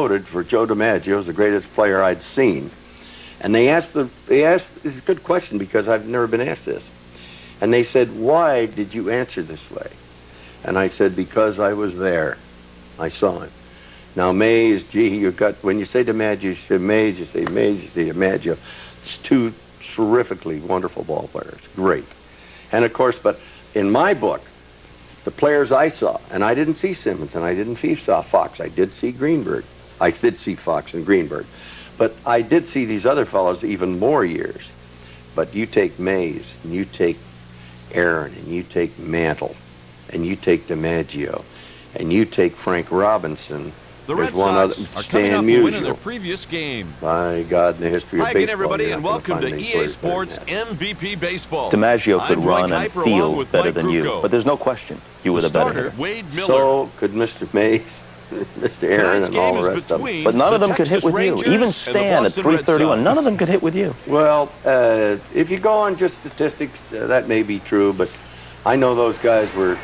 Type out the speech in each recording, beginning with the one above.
voted for Joe DiMaggio as the greatest player I'd seen. And they asked, it's a good question because I've never been asked this. And they said, why did you answer this way? And I said, because I was there. I saw him. Now, Mays, gee, when you say DiMaggio, you say Mays, you say Mays, you say DiMaggio. It's two terrifically wonderful ball players. Great. And, of course, but in my book, the players I saw, and I didn't see Simmons, and I didn't see Fox. I did see Greenberg. I did see Fox and Greenberg. But I did see these other fellows even more years. But you take Mays, and you take Aaron, and you take Mantle, and you take DiMaggio, and you take Frank Robinson. The Red Sox are coming off a win in their previous game. By God, in the history of baseball. Hi again, everybody, and welcome to EA Sports MVP Baseball. DiMaggio could run and feel better than you, but there's no question you were the better hitter. So could Mr. Mays, Mr. Aaron, and all the rest of them. But none of them could hit with you. Even Stan at 331, none of them could hit with you. Well, if you go on just statistics, that may be true, but I know those guys were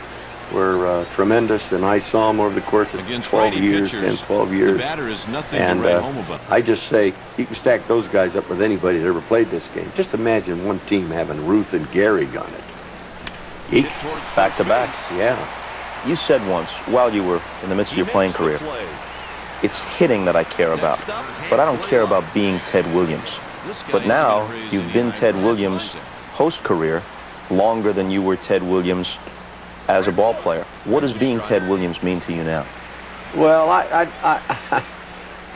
tremendous, and I saw them over the course of 12 years, 10, 12 years. The batter is nothing to write home about. I just say, you can stack those guys up with anybody that ever played this game. Just imagine one team having Ruth and Gary on it. Back to back. Yeah. You said once, while you were in the midst of your playing career, it's hitting that I care about, but I don't care about being Ted Williams. But now, you've been Ted Williams' post career longer than you were Ted Williams as a ball player. What does being Ted Williams mean to you now? Well,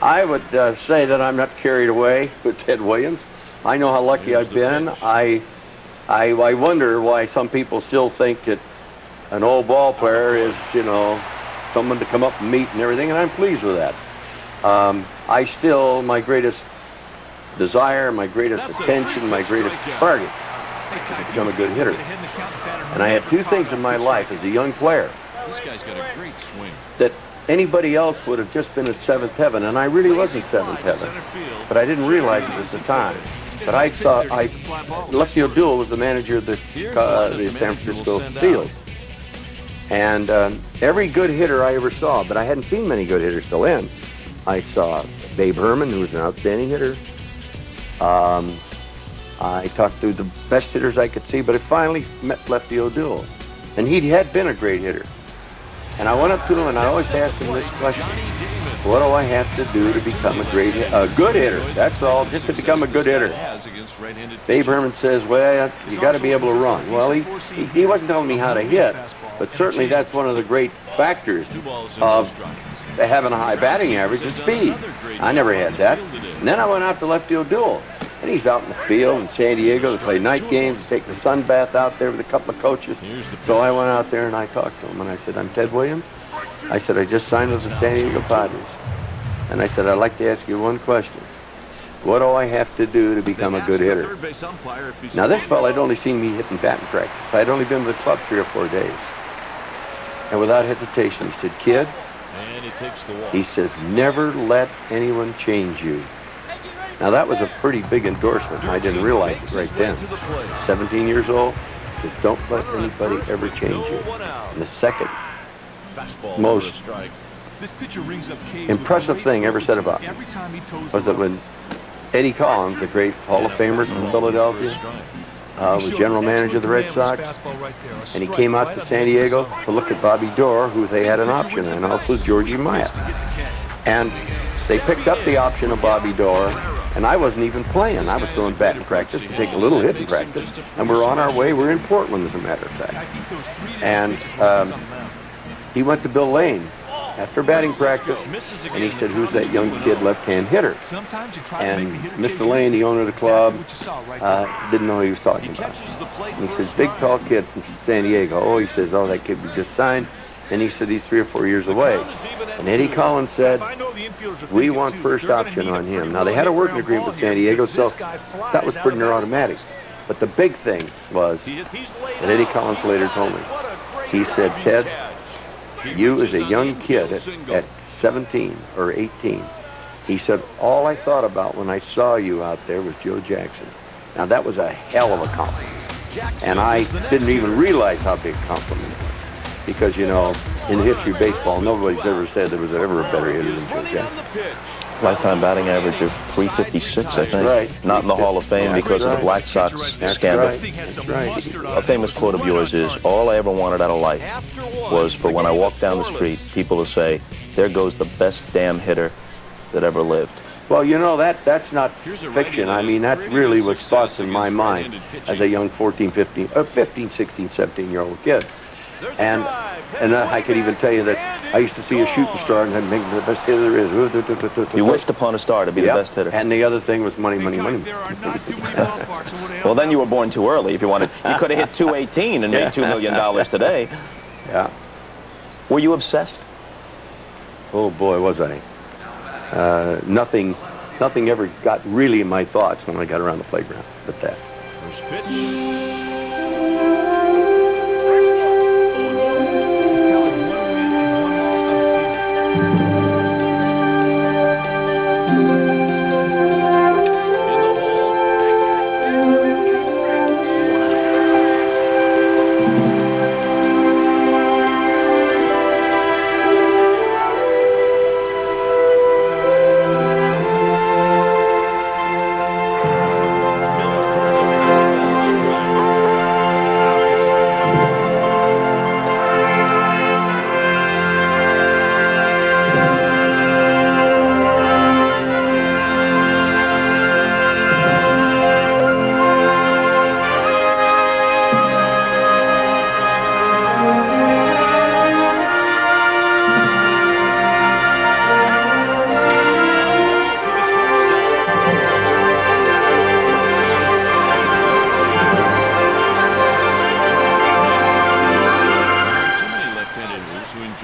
I would say that I'm not carried away with Ted Williams. I know how lucky I've been. I wonder why some people still think that an old ball player is, you know, someone to come up and meet and everything, and I'm pleased with that. My greatest desire, my greatest attention, my greatest target to become a good hitter. And I had two things in my life as a young player that anybody else would have just been at seventh heaven, and I really wasn't seventh heaven, but I didn't realize it at the time. But Lefty O'Doul was the manager of the San Francisco Seals, and every good hitter I ever saw, but I hadn't seen many good hitters till then. I saw Babe Herman, who was an outstanding hitter. I talked to the best hitters I could see, but I finally met Lefty O'Doul, and he had been a great hitter. And I went up to him, and I always asked him this question: what do I have to do to become a good hitter? That's all, just to become a good hitter. Babe Herman says, well, you got to be able to run. Well, he wasn't telling me how to hit, but certainly that's one of the great factors of having a high batting average is speed. I never had that. And then I went out to Lefty O'Doul. And he's out in the field in San Diego to play night games, to take the sun bath out there with a couple of coaches. So I went out there and I talked to him, and I said, I'm Ted Williams. I said, I just signed with the San Diego Padres. And I said, I'd like to ask you one question. What do I have to do to become a good hitter? Now, this fellow had only seen me hitting batting practice. I'd only been with the club 3 or 4 days. And without hesitation, he said, kid, he says, never let anyone change you. Now, that was a pretty big endorsement, and I didn't realize it right then. 17 years old, he said, don't let anybody ever change you. And the second most impressive thing ever said about me was that when Eddie Collins, the great Hall of Famer from Philadelphia, was general manager of the Red Sox, and he came out to San Diego to look at Bobby Doerr, who they had an option, and also Georgie Myatt. And they picked up the option of Bobby Doerr, and I wasn't even playing. I was throwing batting practice to take a little hitting practice, and we're on our way. We're in Portland, as a matter of fact. And he went to Bill Lane after batting practice, and he said, who's that young kid left-hand hitter? And Mr. Lane, the owner of the club, didn't know who he was talking about. And he says, big, tall kid from San Diego. Oh, he says, oh, that kid we just signed. And he said, he's 3 or 4 years away. And Eddie Collins said, we want first option on him. Now, they had a working agreement with San Diego, so that was pretty near automatic. But the big thing was that Eddie Collins later told me. He said, Ted, you as a young kid at 17 or 18, he said, all I thought about when I saw you out there was Joe Jackson. Now, that was a hell of a compliment. And I didn't even realize how big a compliment it was. Because, you know, in the history of baseball, nobody's ever said there was ever a better hitter than Joe Jackson. Lifetime batting average of 356, I think. Right. Not in the Hall of Fame because of the Black Sox scandal. That's right. A famous quote of yours is, all I ever wanted out of life was for when I walk down the street, people to say, there goes the best damn hitter that ever lived. Well, you know, that's not fiction. I mean, that really was thoughts in my mind as a young 15, 16, 17-year-old kid. And I could even tell you that I used to see a shooting star and I'd make the best hitter there is. You wished upon a star to be the best hitter. And the other thing was money, money, money. Well, then you were born too early if you wanted. You could have hit 218 and made $2 million today. Yeah. Were you obsessed? Oh, boy, was I. Nothing ever got really in my thoughts when I got around the playground but that. First pitch.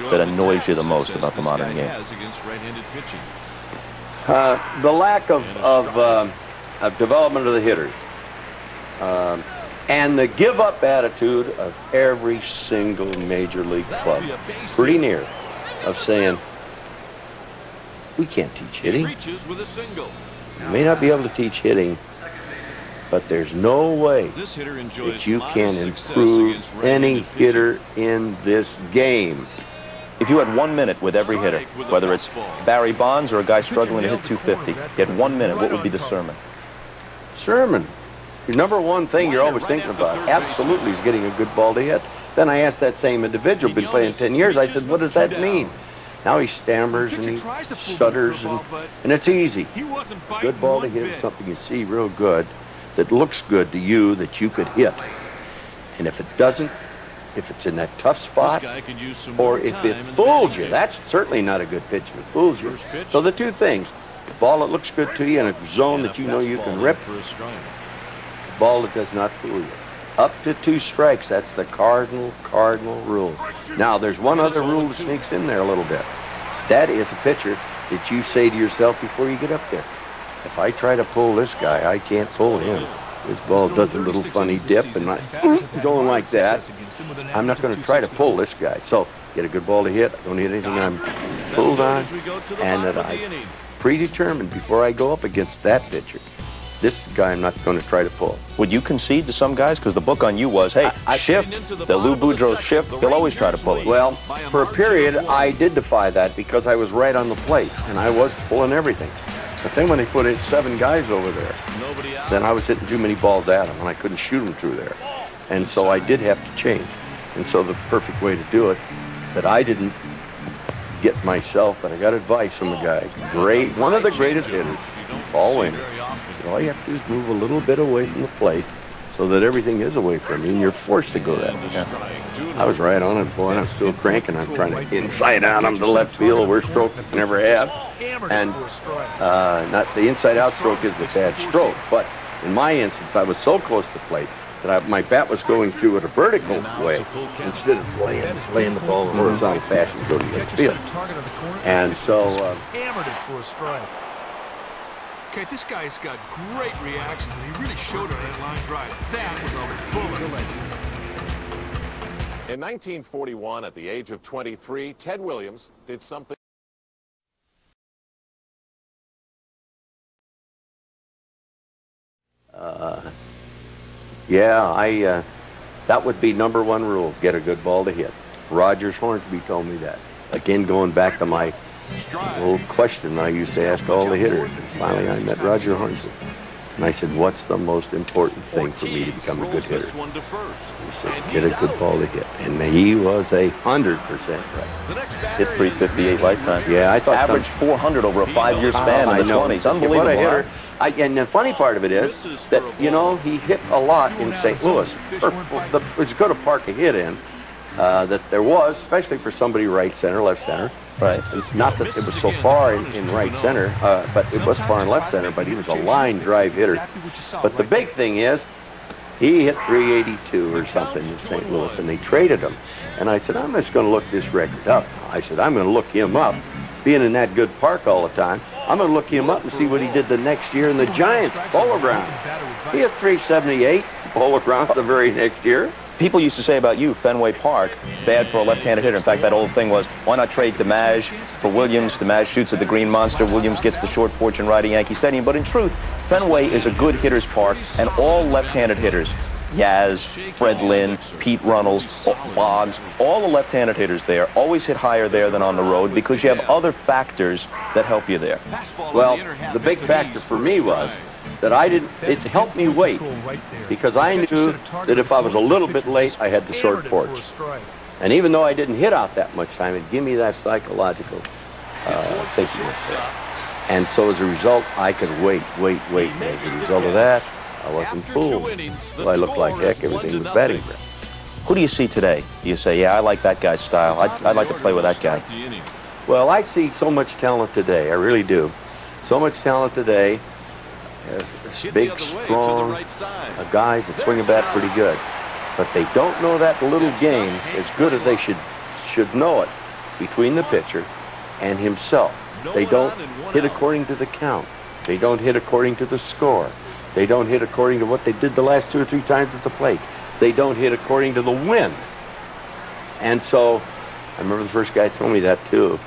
That annoys you the most about the modern game? The lack of development of the hitters. And the give-up attitude of every single major league club, pretty near, of saying, we can't teach hitting. You may not be able to teach hitting, but there's no way that you can improve any hitter in this game. If you had 1 minute with every hitter, whether it's Barry Bonds or a guy struggling to hit 250, you had 1 minute, what would be the sermon? Sermon. The number one thing you're always thinking about, absolutely, is getting a good ball to hit. Then I asked that same individual, been playing 10 years, I said, what does that mean? Now he stammers and he stutters, and it's easy. A good ball to hit is something you see real good, that looks good to you, that you could hit. And if it doesn't, if it's in that tough spot, or if it fools you, that's certainly not a good pitch if it fools you. So the two things, the ball that looks good to you in a zone that you know you can rip, the ball that does not fool you. Up to 2 strikes, that's the cardinal rule. Now, there's one other rule that sneaks in there a little bit. That is a pitcher that you say to yourself before you get up there, if I try to pull this guy, I can't pull him. His ball does a little funny dip and going like that. I'm not going to try to pull this guy. So get a good ball to hit. I don't hit anything I'm pulled on. And that I predetermined before I go up against that pitcher, this guy I'm not going to try to pull. Would you concede to some guys? Because the book on you was, hey, shift, the Lou Boudreau shift, he'll always try to pull it. Well, for a period, I did defy that because I was right on the plate, and I was pulling everything. But then when they put in 7 guys over there, then I was hitting too many balls at them, and I couldn't shoot them through there. And so I did have to change. And so the perfect way to do it, that I didn't get myself, but I got advice from a guy, one of the greatest hitters, Paul Wainer. All you have to do is move a little bit away from the plate so that everything is away from you, and you're forced to go that way. I was right on it, boy, and I'm still cranking. I'm trying to inside out on the left field, worst stroke I never had. And not the inside out stroke is a bad stroke, but in my instance, I was so close to the plate that my bat was going through it a vertical way instead of laying the ball in a horizontal fashion to go to the field. And so hammered it for a strike. Okay, this guy's got great reactions, and he really showed it on that line drive. That was a bullet. In 1941, at the age of 23, Ted Williams did something. Yeah, that would be number 1 rule, get a good ball to hit. Rogers Hornsby told me that. Again, going back to my old question I used to ask all the hitters. And finally, I met Roger Hornsby. And I said, what's the most important thing for me to become a good hitter? He said, get a good ball to hit. And he was 100% right. Hit 358 lifetime. Yeah, I thought averaged 400 over a 5-year span in the 20s. Unbelievable. What a hitter. And the funny part of it is that, you know, he hit a lot in St. Louis. It was good a park to hit in. That there was, especially for somebody right center, left center. Right. Not that it was so far in right center, but it was far in left center, but he was a line drive hitter. But the big thing is, he hit 382 or something in St. Louis, and they traded him. And I said, I'm just going to look this record up. I said, I'm going to look him up. Being in that good park all the time, I'm going to look him up and see what he did the next year in the Giants, Bowler Ground. He hit 378, Bowler Ground the very next year. People used to say about you, Fenway Park, bad for a left-handed hitter. In fact, that old thing was, why not trade DeMage for Williams? DeMage shoots at the Green Monster. Williams gets the short porch and right at Yankee Stadium. But in truth, Fenway is a good hitter's park, and all left-handed hitters, Yaz, Fred Lynn, Pete Runnels, Boggs, all the left-handed hitters there always hit higher there than on the road because you have other factors that help you there. Well, the big factor for me was that it helped me wait, because I knew that if I was a little bit late, I had the short porch. And even though I didn't hit out that much time, it gave me that psychological thinking. And so as a result, I could wait. And as a result of that, I wasn't fooled. So I looked like heck, everything was batting breath. Who do you see today? Do you say, yeah, I like that guy's style. I'd like to play with that guy. Well, I see so much talent today. I really do. So much talent today. Big, strong guys that swing a bat pretty good. But they don't know that little game as good as they should know it between the pitcher and himself. They don't hit according to the count. They don't hit according to the score. They don't hit according to what they did the last 2 or 3 times at the plate. They don't hit according to the wind. And so, I remember the first guy told me that too.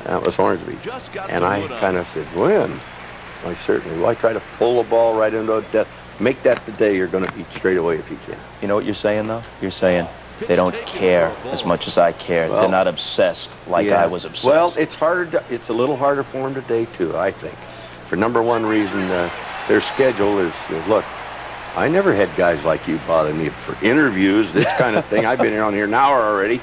That was Hornsby. And I kind of said, wind? I certainly will. I try to pull the ball right into a death. Make that the day you're going to beat straight away if you can. You know what you're saying, though? You're saying they don't care as much as I care. Well, they're not obsessed like I was obsessed. Well, it's harder. It's a little harder for them today, too, I think. For number one reason, their schedule is, look, I never had guys like you bother me for interviews, this kind of thing. I've been on here an hour already.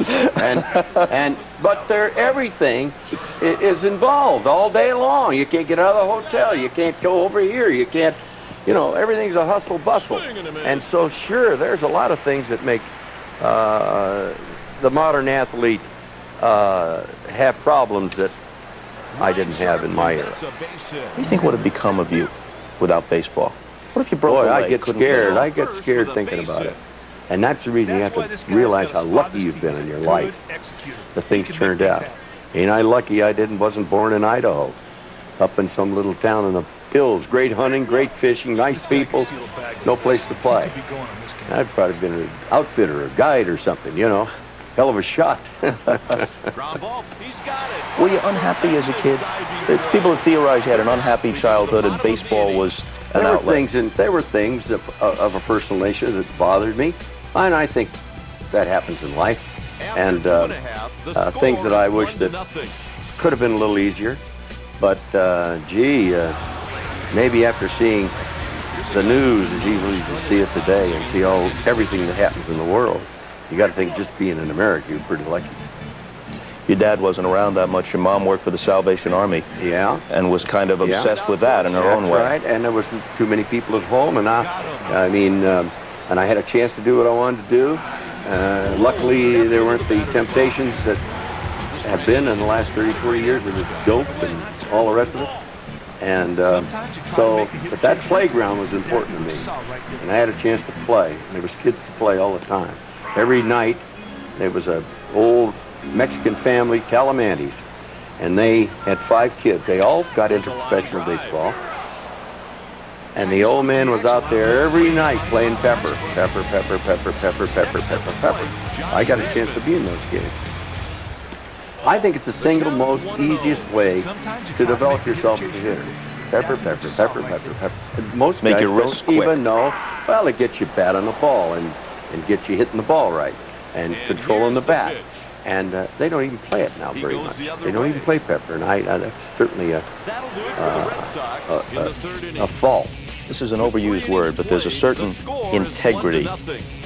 But everything is involved all day long. You can't get out of the hotel. You can't go over here. You can't, everything's a hustle bustle. And so, sure, there's a lot of things that make the modern athlete have problems that I didn't have in my era. What do you think would have become of you without baseball? What if you broke a leg? I get scared. I get scared thinking about it. And that's the reason you have to realize how lucky you've been in your life. The things turned out. Ain't I lucky I wasn't born in Idaho, up in some little town in the hills. Great hunting, great fishing, nice people, no place to play. I'd probably been an outfitter, a guide or something, Hell of a shot. Were you unhappy as a kid? It's people that theorize you had an unhappy childhood and baseball was an outlet. There were things of a personal nature that bothered me, and I think that happens in life. And things that I wish that could have been a little easier. But, maybe after seeing the news as easily as you see it today and see everything that happens in the world, you got to think just being in America, you're pretty lucky. Your dad wasn't around that much. Your mom worked for the Salvation Army. Yeah. And was kind of obsessed with that in her own way. That's right. And there wasn't too many people at home. And and I had a chance to do what I wanted to do. Luckily, there weren't the temptations that have been in the last 30, 40 years with dope and all the rest of it. And but that playground was important to me. And I had a chance to play. And there was kids to play all the time. Every night, there was an old Mexican family, Calamantes, and they had 5 kids. They all got into professional baseball. And the old man was out there every night playing pepper. Pepper, pepper, pepper, pepper, pepper, pepper, pepper. I got a chance to be in those games. I think it's the single most easiest way to develop yourself as a hitter. Pepper, pepper, pepper, pepper, pepper. Most guys don't even know. Well, it gets you bat on the ball and get you hitting the ball right and controlling the bat. And they don't even play it now very much. They don't even play pepper, and that's certainly a fault. This is an overused word, but there's a certain integrity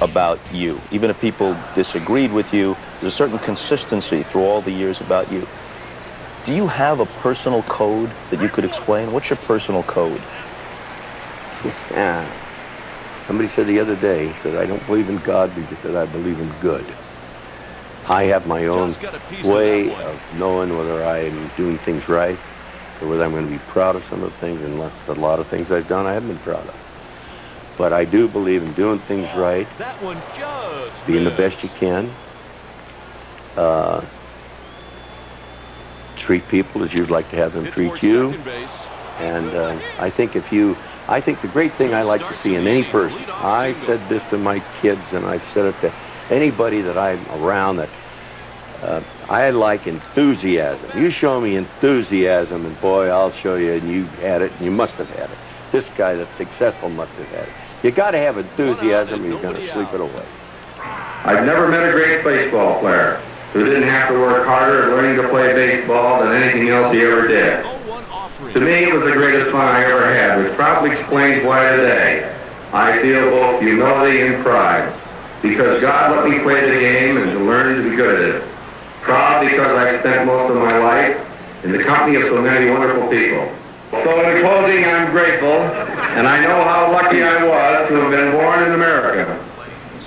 about you. Even if people disagreed with you, there's a certain consistency through all the years about you. Do you have a personal code that you could explain? What's your personal code? Yeah. Somebody said the other day, he said, I don't believe in God, but he said, I believe in good. I have my own way of knowing whether I'm doing things right or whether I'm going to be proud of some of the things, and a lot of things I've done I haven't been proud of. But I do believe in doing things right, being the best you can, treat people as you'd like to have them treat you. And I think the great thing I like to see in any person, I said this to my kids and I've said it to anybody that I'm around, that I like enthusiasm. You show me enthusiasm, and boy, I'll show you, and you had it, and you must have had it. This guy that's successful must have had it. You got to have enthusiasm, or you're going to sleep it away. I've never met a great baseball player who didn't have to work harder at learning to play baseball than anything else he ever did. To me, it was the greatest fun I ever had, which probably explains why today I feel both humility and pride, because God let me play the game and to learn to be good at it. Proud because I've spent most of my life in the company of so many wonderful people. So in closing, I'm grateful, and I know how lucky I was to have been born in America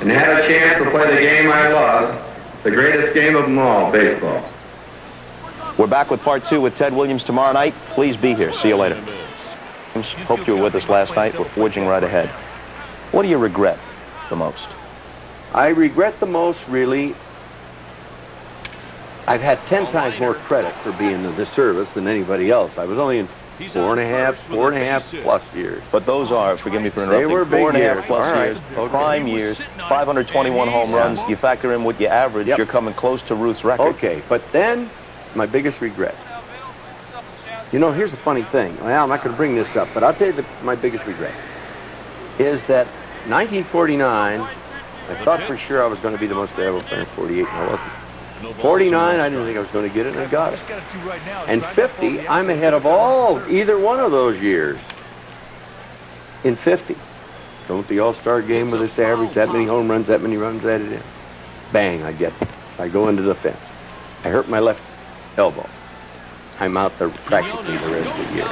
and had a chance to play the game I love, the greatest game of them all, baseball. We're back with part 2 with Ted Williams tomorrow night. Please be here. See you later. Hope you were with us last night. We're forging right ahead. What do you regret the most? I regret the most, really, I've had 10 times more credit for being in this service than anybody else. I was only in four and a half plus years. But those are, forgive me for interrupting, they were big 4.5 years. plus years, Okay. prime years, 521 home runs. You factor in what you average, Yep. you're coming close to Ruth's record. Okay, but then my biggest regret. You know, here's the funny thing. Well, I'm not going to bring this up, but I'll tell you my biggest regret is that 1949, I thought for sure I was going to be the most valuable player in 48, and I wasn't. 49, I didn't think I was going to get it, and I got it. And 50, I'm ahead of either one of those years. In 50, don't the All-Star game with this average, that many home runs, that many runs added in. Bang, I go into the fence. I hurt my left elbow. I'm out there practically the rest of the year.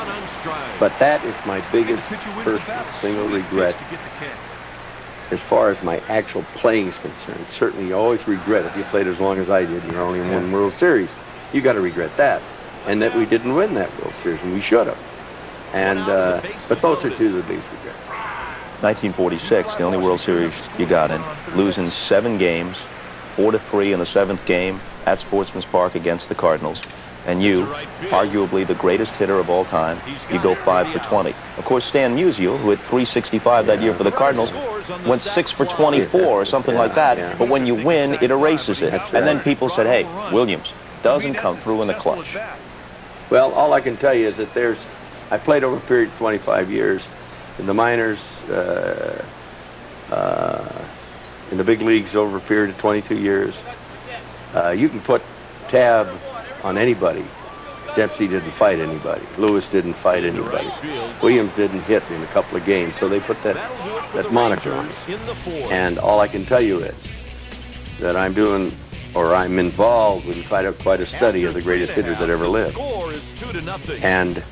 But that is my biggest personal single regret. As far as my actual playing is concerned, certainly you always regret if you played as long as I did and you're only in one World Series. You got to regret that, and that we didn't win that World Series, and we should have. And but those are two of the biggest regrets. 1946, the only World Series you got in, losing 7 games, 4-3 in the 7th game at Sportsman's Park against the Cardinals. And you, arguably the greatest hitter of all time, you go 5 for 20. Of course, Stan Musial, who hit 365 that year for the Cardinals, went 6 for 24 or something like that. But when you win, it erases it. And then people said, hey, Williams doesn't come through in the clutch. Well, all I can tell you is that I played over a period of 25 years in the minors, in the big leagues over a period of 22 years. You can put tab on anybody. Dempsey didn't fight anybody. Lewis didn't fight anybody. Williams didn't hit in a couple of games, so they put that moniker on it. And all I can tell you is that I'm doing, or I'm involved in quite a study of the greatest hitters that ever lived. And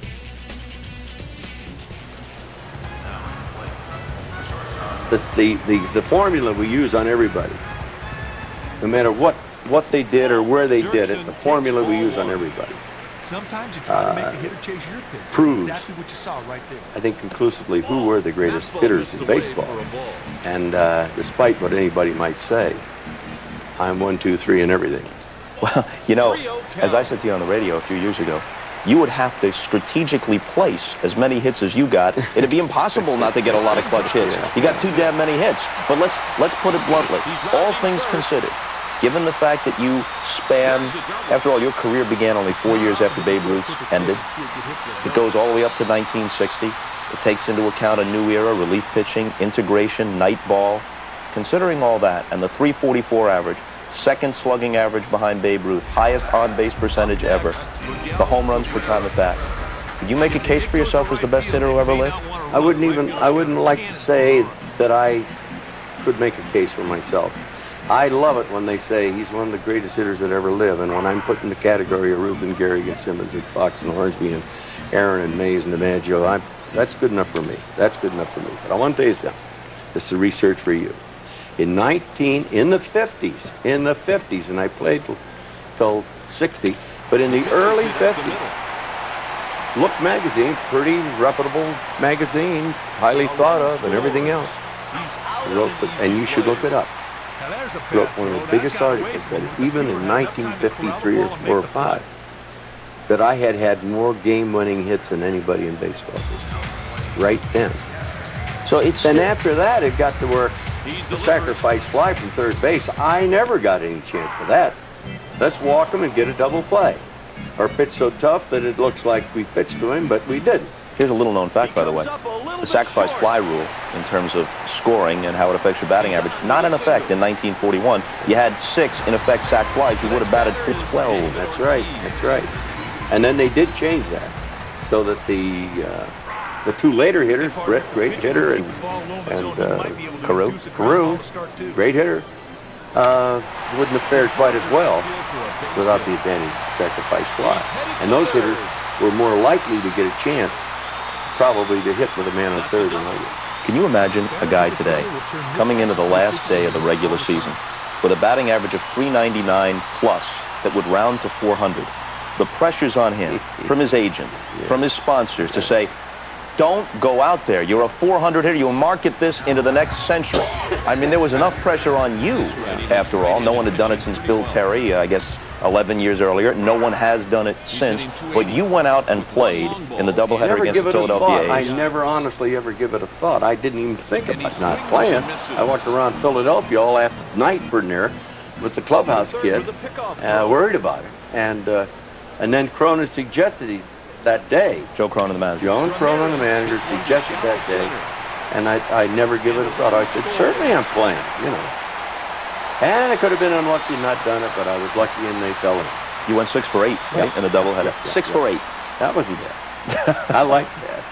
the formula we use on everybody, no matter what they did or where they did it, the formula we use on everybody Sometimes you try to make the hitter chase your pitch. proves, exactly what you saw right there. I think, conclusively who were the greatest hitters in baseball. And despite what anybody might say, I'm 1, 2, 3 in everything. Well, you know, as I said to you on the radio a few years ago, you would have to strategically place as many hits as you got. It'd be impossible not to get a lot of clutch hits. You got too damn many hits. But let's put it bluntly. All things considered, given the fact that you span, after all, your career began only 4 years after Babe Ruth ended. It goes all the way up to 1960. It takes into account a new era, relief pitching, integration, night ball. Considering all that and the 344 average, second slugging average behind Babe Ruth, highest on-base percentage ever, the home runs per time at bat. Could you make a case for yourself as the best hitter who ever lived? I wouldn't like to say that I could make a case for myself. I love it when they say he's one of the greatest hitters that ever lived, and when I'm put in the category of Reuben, Gehrig, and Simmons, and Fox, and Hornsby, and Aaron, and Mays, and DiMaggio, that's good enough for me. That's good enough for me. But I want to tell you something. This is research for you. In the 50s, and I played till 60, but in the early 50s, Look magazine, pretty reputable magazine, highly thought of, and everything else. And you should look it up. Wrote one of the biggest articles that even in 1953 or 4 or 5, that I had more game-winning hits than anybody in baseball right then. So and after that, it got to where the sacrifice fly from third base, I never got any chance for that. Let's walk him and get a double play. Or pitch so tough that it looks like we pitched to him, but we didn't. Here's a little known fact, by the way. The sacrifice fly rule, in terms of scoring and how it affects your batting average, not in effect in 1941. You had 6, in effect, sac flies. You would have batted 12. That's right. That's right. And then they did change that, so that the 2 later hitters, Brett, great hitter, and Carew, great hitter, wouldn't have fared quite as well without the advantage of sacrifice fly. And those hitters were more likely to get a chance, probably, to hit with a man on third than others. Can you imagine a guy today coming into the last day of the regular season with a batting average of .399 plus that would round to .400? The pressure's on him from his agent, from his sponsors to say, don't go out there. You're a .400 hitter. You'll market this into the next century. I mean, there was enough pressure on you, after all. No one had done it since Bill Terry, I guess 11 years earlier. No one has done it since. But you went out and played in the doubleheader against the Philadelphia A's. I never honestly ever give it a thought. I didn't even think about not playing. I walked around Philadelphia all after night for near with the clubhouse kid, worried about it. And then Cronin suggested that day. Joe Cronin, the manager. Joe Cronin, the manager, suggested that day, and I never give it a thought. I said, certainly I'm playing, you know. And I could have been unlucky and not done it, but I was lucky and they fell in. You went 6 for 8, right, in the doubleheader. 6 for 8. That wasn't bad. I liked that.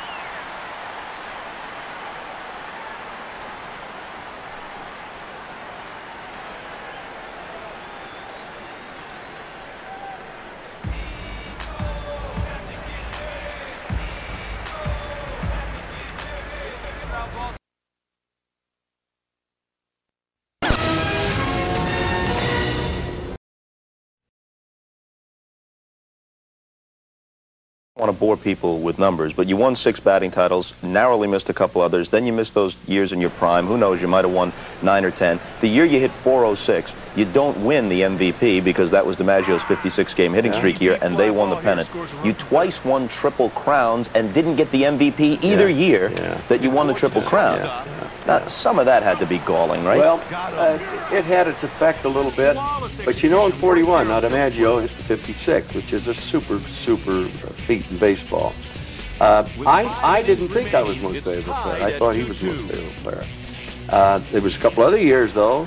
I want to bore people with numbers, but you won 6 batting titles, narrowly missed a couple others, then you missed those years in your prime. Who knows, you might have won 9 or 10. The year you hit .406, you don't win the MVP because that was DiMaggio's 56-game hitting streak year, and they won the pennant. You twice won Triple Crowns and didn't get the MVP either year that you won the Triple Crown. Now, some of that had to be galling, right? Well, it had its effect a little bit, but you know, in 41, now DiMaggio hit the 56, which is a super feat in baseball. I didn't think I was most favorite player. I thought he was most favorite player. There was a couple other years, though,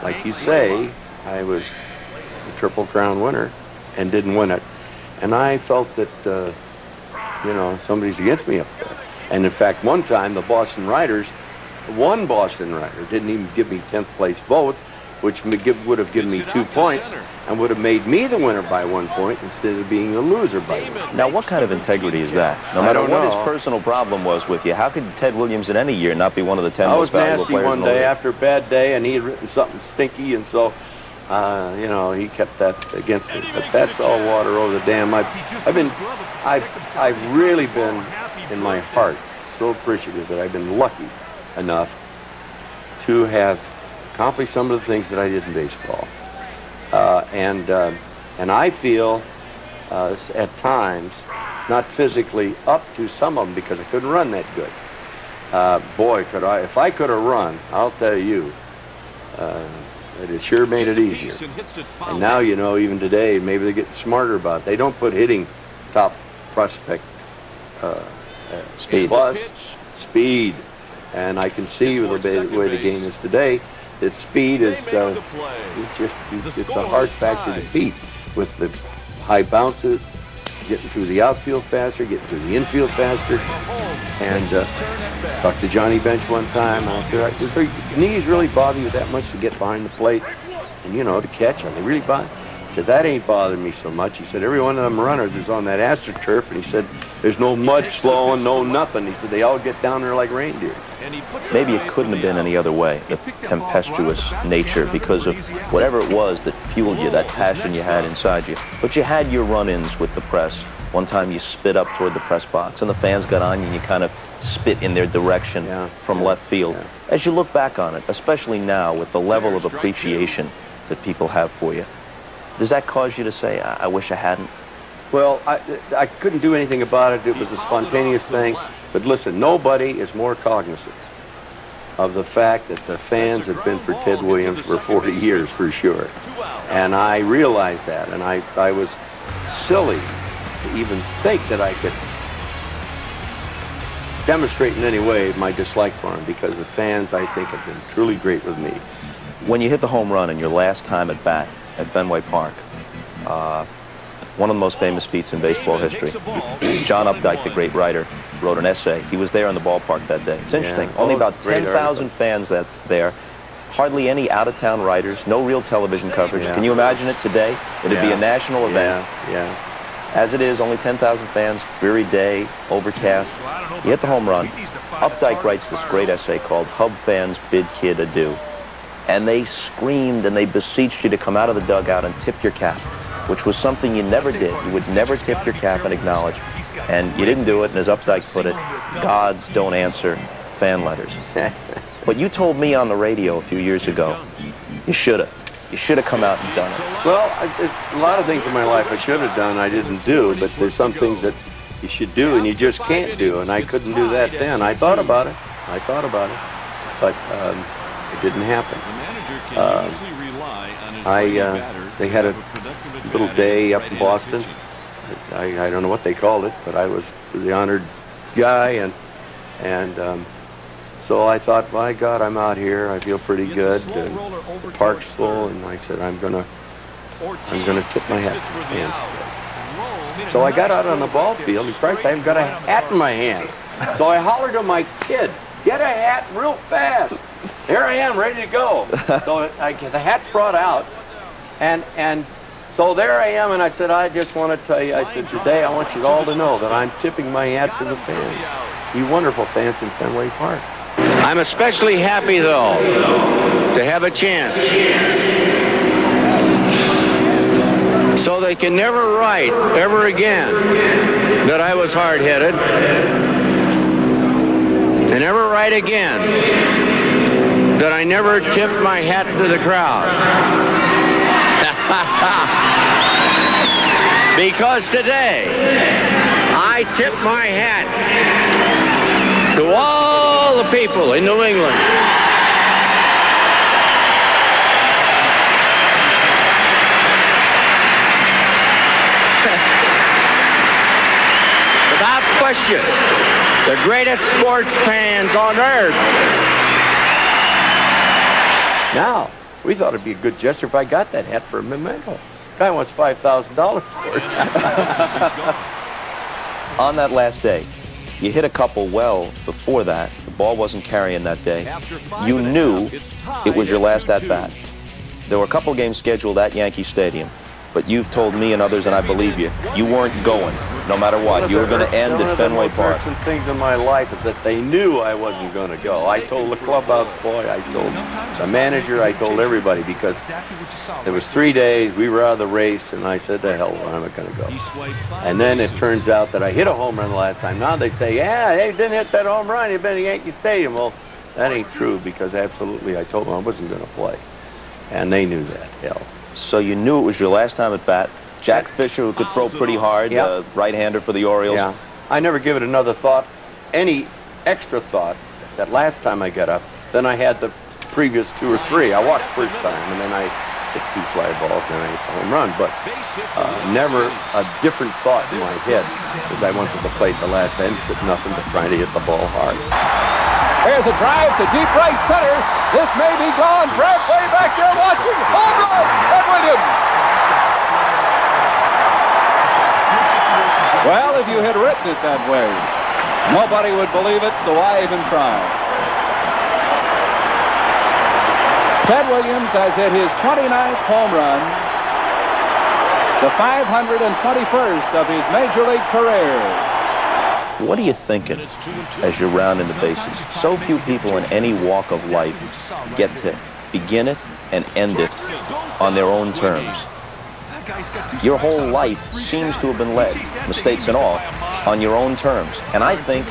like you say, I was the Triple Crown winner and didn't win it. And I felt that, you know, somebody's against me up there. And in fact, one time, the Boston Writers, one Boston writer didn't even give me 10th place vote, which would have given me 2 points and would have made me the winner by 1 point instead of being a loser by 1. Now, what kind of integrity is that? No matter what his personal problem was with you, how could Ted Williams in any year not be one of the 10 most valuable players? I was nasty one day after a bad day, and he had written something stinky, and so, you know, he kept that against me. But that's all water over the dam. I've really been, in my heart, so appreciative that I've been lucky enough to have accomplished some of the things that I did in baseball. And I feel at times not physically up to some of them because I couldn't run that good. Boy, could I, if I could have run, I'll tell you, it sure made it easier. And now, you know, even today, maybe they're getting smarter about it. They don't put hitting top prospect speed. Plus speed. And I can see with the way the game is today its speed is it's a hard factor to beat with the high bounces, getting through the outfield faster, getting through the infield faster. And talked to Johnny Bench one time, and I said, "Your knees really bother you that much to get behind the plate and, you know, to catch them? They really bother?" He said, "That ain't bothering me so much." He said, "Every one of them runners is on that AstroTurf," and he said, "There's no mud slowing, no nothing." He said, "They all get down there like reindeer." Maybe it couldn't have been any other way, the tempestuous nature, because of whatever it was that fueled you, that passion you had inside you. But you had your run-ins with the press. One time you spit up toward the press box, and the fans got on you, and you kind of spit in their direction from left field. As you look back on it, especially now with the level of appreciation that people have for you, does that cause you to say, I wish I hadn't? Well, I couldn't do anything about it. It was a spontaneous thing. But listen, nobody is more cognizant of the fact that the fans have been for Ted Williams for 40 years, for sure. And I realized that, and I was silly to even think that I could demonstrate in any way my dislike for him, because the fans, I think, have been truly great with me. When you hit the home run in your last time at bat at Fenway Park, one of the most famous feats in baseball history, John Updike, the great writer, wrote an essay. He was there in the ballpark that day. It's interesting. Only about 10,000 fans there. Hardly any out-of-town writers. No real television coverage. Can you imagine it today? It'd be a national event. As it is, only 10,000 fans, dreary day, overcast. You hit the home run. Updike writes this great essay called "Hub Fans Bid Kid Adieu." And they screamed and they beseeched you to come out of the dugout and tip your cap, which was something you never did. You would never tip your cap and acknowledge. And you didn't do it, and as Updike put it, gods don't answer fan letters. But you told me on the radio a few years ago, you should have. You should have come out and done it. Well, a lot of things in my life I should have done, I didn't do, but there's some things that you should do and you just can't do, and I couldn't do that then. I thought about it, but it didn't happen. They had a little day up in Boston. I don't know what they called it, but I was the honored guy, and so I thought, by God, I'm out here. I feel pretty good. And the park's full, and I said, I'm gonna tip my hat to the fans. So I got out on the ball field, and Christ, I haven't got a hat in my hand. So I hollered to my kid, "Get a hat real fast." There I am, ready to go. So the hat's brought out, and so there I am, and I said, "I just want to tell you," I said, "today I want you all to know that I'm tipping my hat to the fans, you wonderful fans in Fenway Park." I'm especially happy, though, to have a chance so they can never write ever again that I was hard-headed, and never write again that I never tipped my hat to the crowd. Because today, I tip my hat to all the people in New England. Without question, the greatest sports fans on earth. Now, we thought it'd be a good gesture if I got that hat for a memento. Guy wants $5,000 for it. On that last day, you hit a couple well before that. The ball wasn't carrying that day. You knew it was your last at-bat. There were a couple games scheduled at Yankee Stadium, but you've told me and others, and I believe you, you weren't going, no matter what. You were going to end at Fenway Park. One of the things in my life is that they knew I wasn't going to go. I told the clubhouse boy, I told the manager, I told everybody, because there was 3 days, we were out of the race, and I said, "The hell, I'm not going to go." And then it turns out that I hit a home run the last time. Now they say, "Yeah, they didn't hit that home run. You've been at Yankee Stadium." Well, that ain't true, because absolutely I told them I wasn't going to play. And they knew that, hell. So you knew it was your last time at bat. Jack Fisher, who could throw pretty hard, right-hander for the Orioles. Yeah, I never give it another thought, any extra thought, that last time I got up, than I had the previous 2 or 3. I walked first time, and then I hit 2 fly balls, and I hit the home run. But never a different thought in my head as I went to the plate the last time. It's nothing but trying to hit the ball hard. There's a drive to deep right center. This may be gone. Brad way back there watching. Home run! Ted Williams! Well, if you had written it that way, nobody would believe it, so I even tried. Ted Williams has hit his 29th home run, the 521st of his Major League career. What are you thinking as you're rounding the bases? So few people in any walk of life get to begin it and end it on their own terms. Your whole life seems to have been led, mistakes and all, on your own terms. And I think,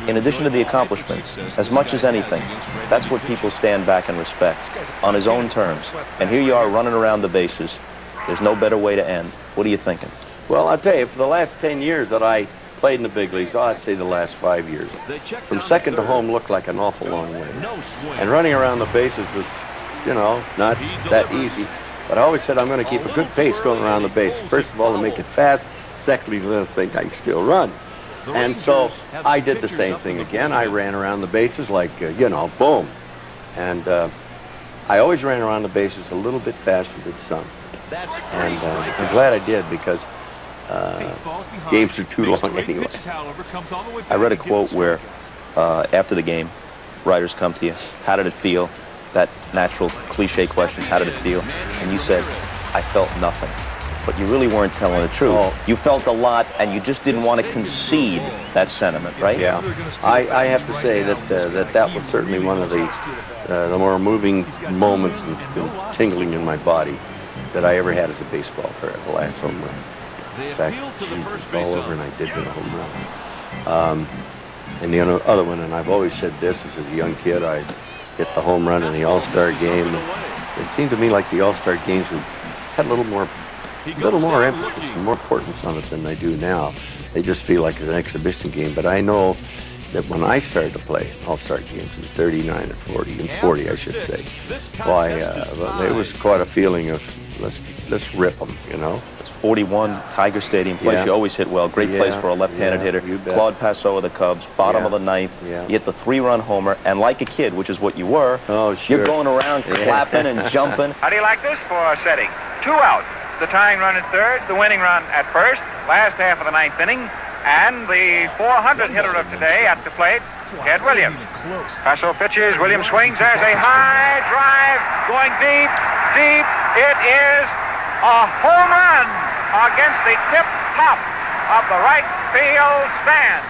in addition to the accomplishments, as much as anything, that's what people stand back and respect, on his own terms. And here you are running around the bases. There's no better way to end. What are you thinking? Well, I'll tell you, for the last 10 years that I played in the big leagues, I'd say the last 5 years, from second to home looked like an awful long way. And running around the bases was, you know, not that easy. But I always said I'm going to keep a good pace going around the bases. First of all, to make it fast. Secondly, to think I can still run. And so I did the same thing again. I ran around the bases like, you know, boom. And I always ran around the bases a little bit faster than some. And I'm glad I did, because games are too long anyway. I read a quote where after the game, writers come to you, how did it feel? That natural cliche question, how did it feel? And you said, I felt nothing. But you really weren't telling the truth. Oh. You felt a lot, and you just didn't want to concede that sentiment, right? Yeah. I have to say that that was certainly one of the more moving moments and tingling in my body that I ever had as a baseball player, the last home run. In fact, it was all over, and I did hit a home run. And the other one, and I've always said this, as a young kid, I hit the home run in the All-Star game. It seemed to me like the All-Star games had a little more emphasis and more importance on it than they do now. They just feel like it's an exhibition game. But I know that when I started to play All-Star games in 39 and 40, and 40 I should say, why, it was quite a feeling of let's rip them, you know. 41 Tiger Stadium place. Yeah. You always hit well. Great place for a left-handed hitter. Claude Passeau of the Cubs, bottom of the ninth. You hit the 3-run homer, and like a kid, which is what you were, you're going around clapping and jumping. How do you like this for a setting? 2 outs. The tying run at third, the winning run at first, last half of the 9th inning, and the 400th hitter of today at the plate, Ted Williams. Passeau pitches, Williams swings. There's a high drive going deep, deep. It is a home run against the tip top of the right field stand.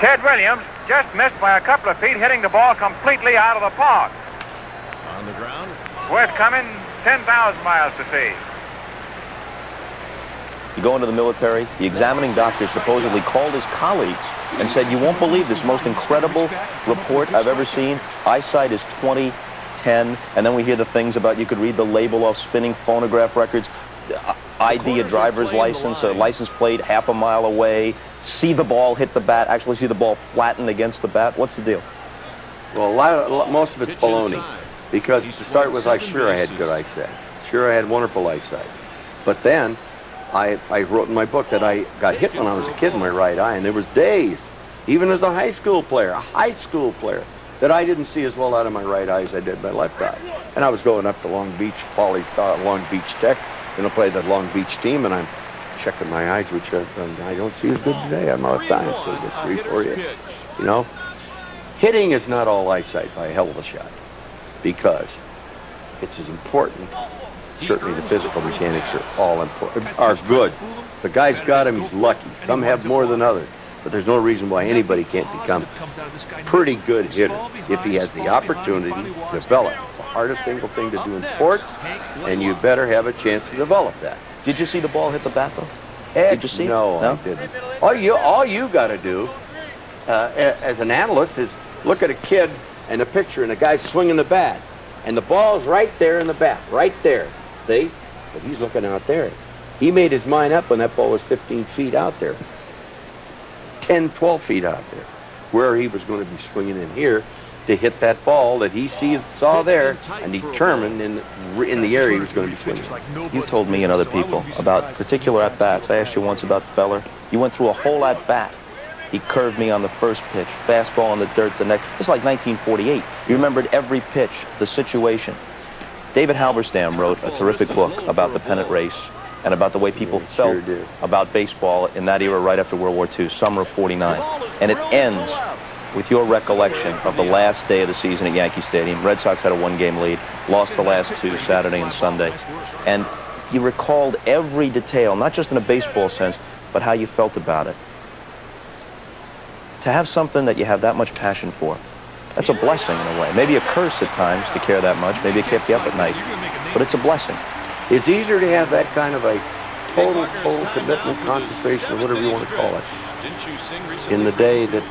Ted Williams just missed by a couple of feet, hitting the ball completely out of the park. On the ground. Worth coming 10,000 miles to see. You go into the military, the examining doctor supposedly called his colleagues and said, you won't believe this most incredible report I've ever seen. Eyesight is 20/10, and then we hear the things about you could read the label off spinning phonograph records, ID a driver's license, a license plate half a mile away, see the ball hit the bat, actually see the ball flattened against the bat. What's the deal? Well, most of it's baloney, because to start with, I had good eyesight. Sure, I had wonderful eyesight. But then I wrote in my book that I got hit when I was a kid in my right eye, and there was days, even as a high school player, that I didn't see as well out of my right eye as I did my left eye. And I was going up to Long Beach, Long Beach Tech, going to play the Long Beach team, and I'm checking my eyes, which I don't see as good today. I'm out of time, so I get 3, 4 hits. You know, hitting is not all eyesight by a hell of a shot, because it's as important. Certainly the physical mechanics are good. If the guy's got him, he's lucky. Some have more than others, but there's no reason why anybody can't become a pretty good hitter if he has the opportunity to develop. It's the hardest single thing to do in sports, and you better have a chance to develop that. Did you see the ball hit the bat, though? Did you see it? No, I didn't. All you got to do as an analyst is look at a kid and a picture, and a guy's swinging the bat, and the ball's right there in the bat, right there. See? But he's looking out there. He made his mind up when that ball was 15 feet out there. 10, 12 feet out there. Where he was going to be swinging in here, to hit that ball that he saw there and determined in the area he was going to be swinging. You told me and other people about particular at-bats. I asked you once about Feller. You went through a whole at-bat. He curved me on the first pitch, fastball in the dirt the next. It's like 1948. You remembered every pitch, the situation. David Halberstam wrote a terrific book about the pennant race and about the way people felt about baseball in that era right after World War II, summer of '49. And it ends with your recollection of the last day of the season at Yankee Stadium. Red Sox had a one-game lead, lost the last two, Saturday and Sunday. And you recalled every detail, not just in a baseball sense, but how you felt about it. To have something that you have that much passion for, that's a blessing in a way. Maybe a curse at times to care that much. Maybe it kept you up at night. But it's a blessing. It's easier to have that kind of a total commitment, concentration, or whatever you want to call it, in the day that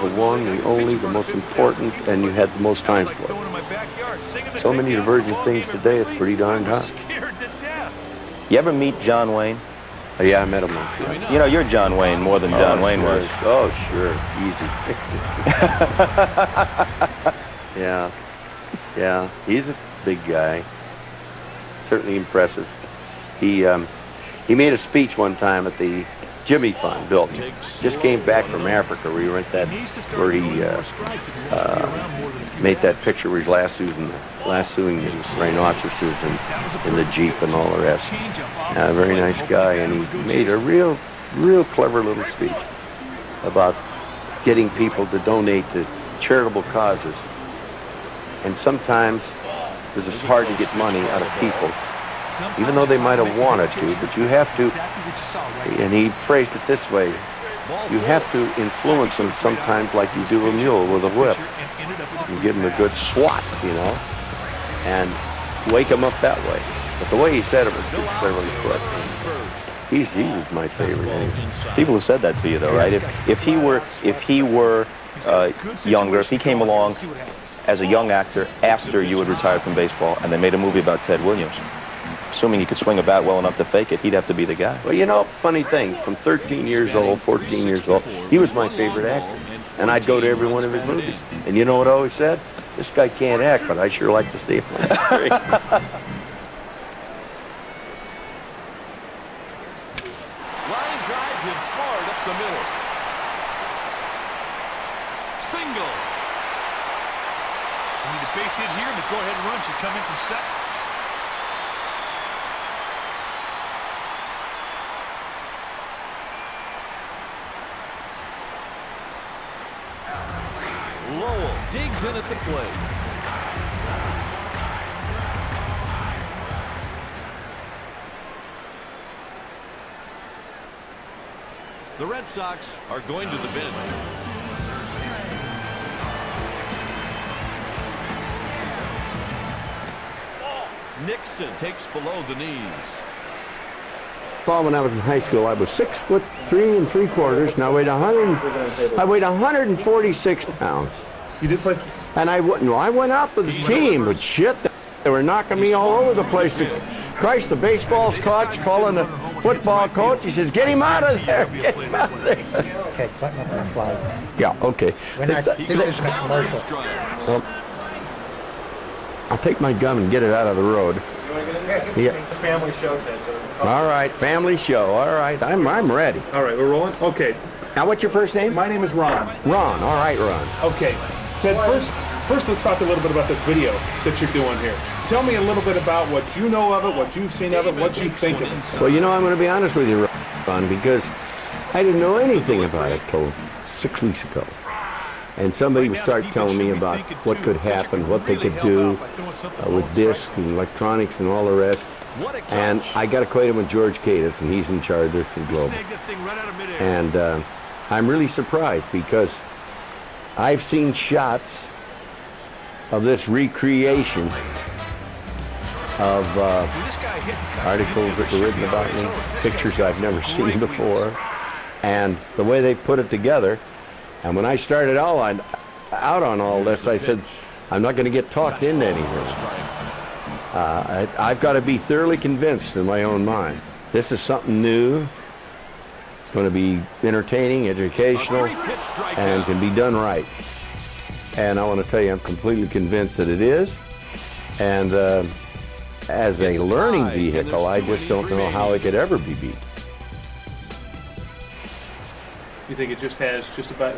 was the one, the only, the most important, and you had the most time for it. So many divergent things today, it's pretty darn hard. You ever meet John Wayne? Oh, yeah, I met him once. Yeah. You know, you're John Wayne more than John Wayne was. Oh, sure. Easy. Yeah. He's a big guy. Certainly impressive. He made a speech one time at the Jimmy Fund building. Just came back from Africa where he went where he made that picture where he's lassoing the rhinoceroses and in the Jeep and all the rest. A very nice guy, and he made a real clever little speech about getting people to donate to charitable causes. And sometimes it's hard to get money out of people, even though they might have wanted to, but you have to, and he phrased it this way, you have to influence them sometimes like you do a mule with a whip. You give them a good swat, you know, and wake them up that way. But the way he said it was too cleverly put. He was my favorite. People have said that to you, though, right? If he were younger, if he came along as a young actor after you had retired from baseball and they made a movie about Ted Williams, assuming you could swing a bat well enough to fake it, he'd have to be the guy. Well, you know, funny thing, from 13 years old, 14 years old, he was my favorite actor. And I'd go to every one of his movies. And you know what I always said? This guy can't act, but I sure like to see him. Line drive him hard up the middle. Single. We need a base hit here, and the go-ahead run should come in from second. Lowell digs in at the plate. The Red Sox are going to the bench. Nixon takes below the knees. Well, when I was in high school, I was 6'3"3/4, and I weighed 146 pounds. You did play? And I went up with the team, but shit, they were knocking me all over the place. Christ, the baseball coach calling the football coach. He says, "Get him out of there! Get him out of there!" Okay, button up that slide. Yeah, okay. Well, I'll take my gun and get it out of the road. Yeah. Family show today. All right, family show. All right, I'm ready. All right, we're rolling. Okay. Now, what's your first name? My name is Ron. Ron. All right, Ron. Okay, Ted. First, let's talk a little bit about this video that you're doing here. Tell me a little bit about what you know of it, what you've seen of it, what you think of it. Well, you know, I'm going to be honest with you, Ron, because I didn't know anything about it till 6 weeks ago. And somebody would start telling me about what could happen, what they could do with discs and electronics and all the rest. And I got acquainted with George Cadis, and he's in charge of the Global. And I'm really surprised because I've seen shots of this recreation of articles that were written about me, pictures I've never seen before, and the way they put it together. And when I started out on all this, I said, I'm not going to get talked into anything. I've got to be thoroughly convinced in my own mind. This is something new. It's going to be entertaining, educational, and can be done right. And I want to tell you, I'm completely convinced that it is. And as a learning vehicle, I just don't know how it could ever be beat. You think it just has just about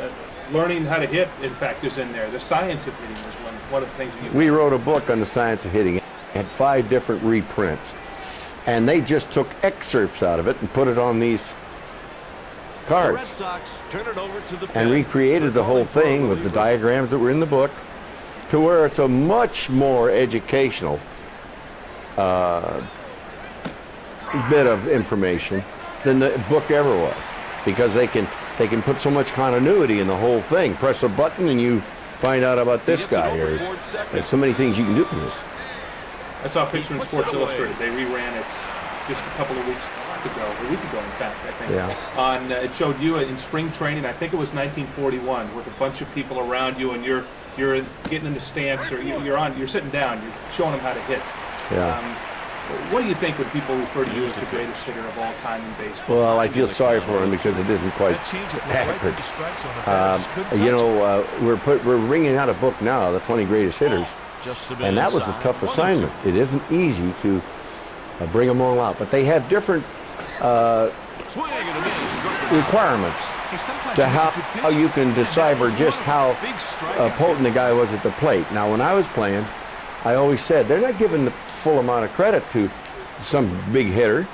learning how to hit, in fact, is in there. The science of hitting is one of the things that you... We wrote a book on the science of hitting. It had 5 different reprints. And they just took excerpts out of it and put it on these cards. The Red Sox turn it over to the and recreated the whole thing with the diagrams that were in the book to where it's a much more educational bit of information than the book ever was, because they can put so much continuity in the whole thing. Press a button and you find out about this guy. Or there's so many things you can do in this. I saw a picture in Sports Illustrated. They reran it just a couple of weeks ago, a week ago, in fact, I think. Yeah. It showed you in spring training. I think it was 1941, with a bunch of people around you, and you're getting in the stance, or you're sitting down. You're showing them how to hit. Yeah. What do you think when people refer to you as the greatest hitter of all time in baseball? Well, I feel sorry for him because it isn't quite accurate. We're bringing out a book now, the 20 greatest hitters, and that was a tough assignment. It isn't easy to bring them all out, but they have different requirements to how you can decipher just how potent the guy was at the plate. Now, when I was playing, I always said they're not giving the full amount of credit to some big hitter.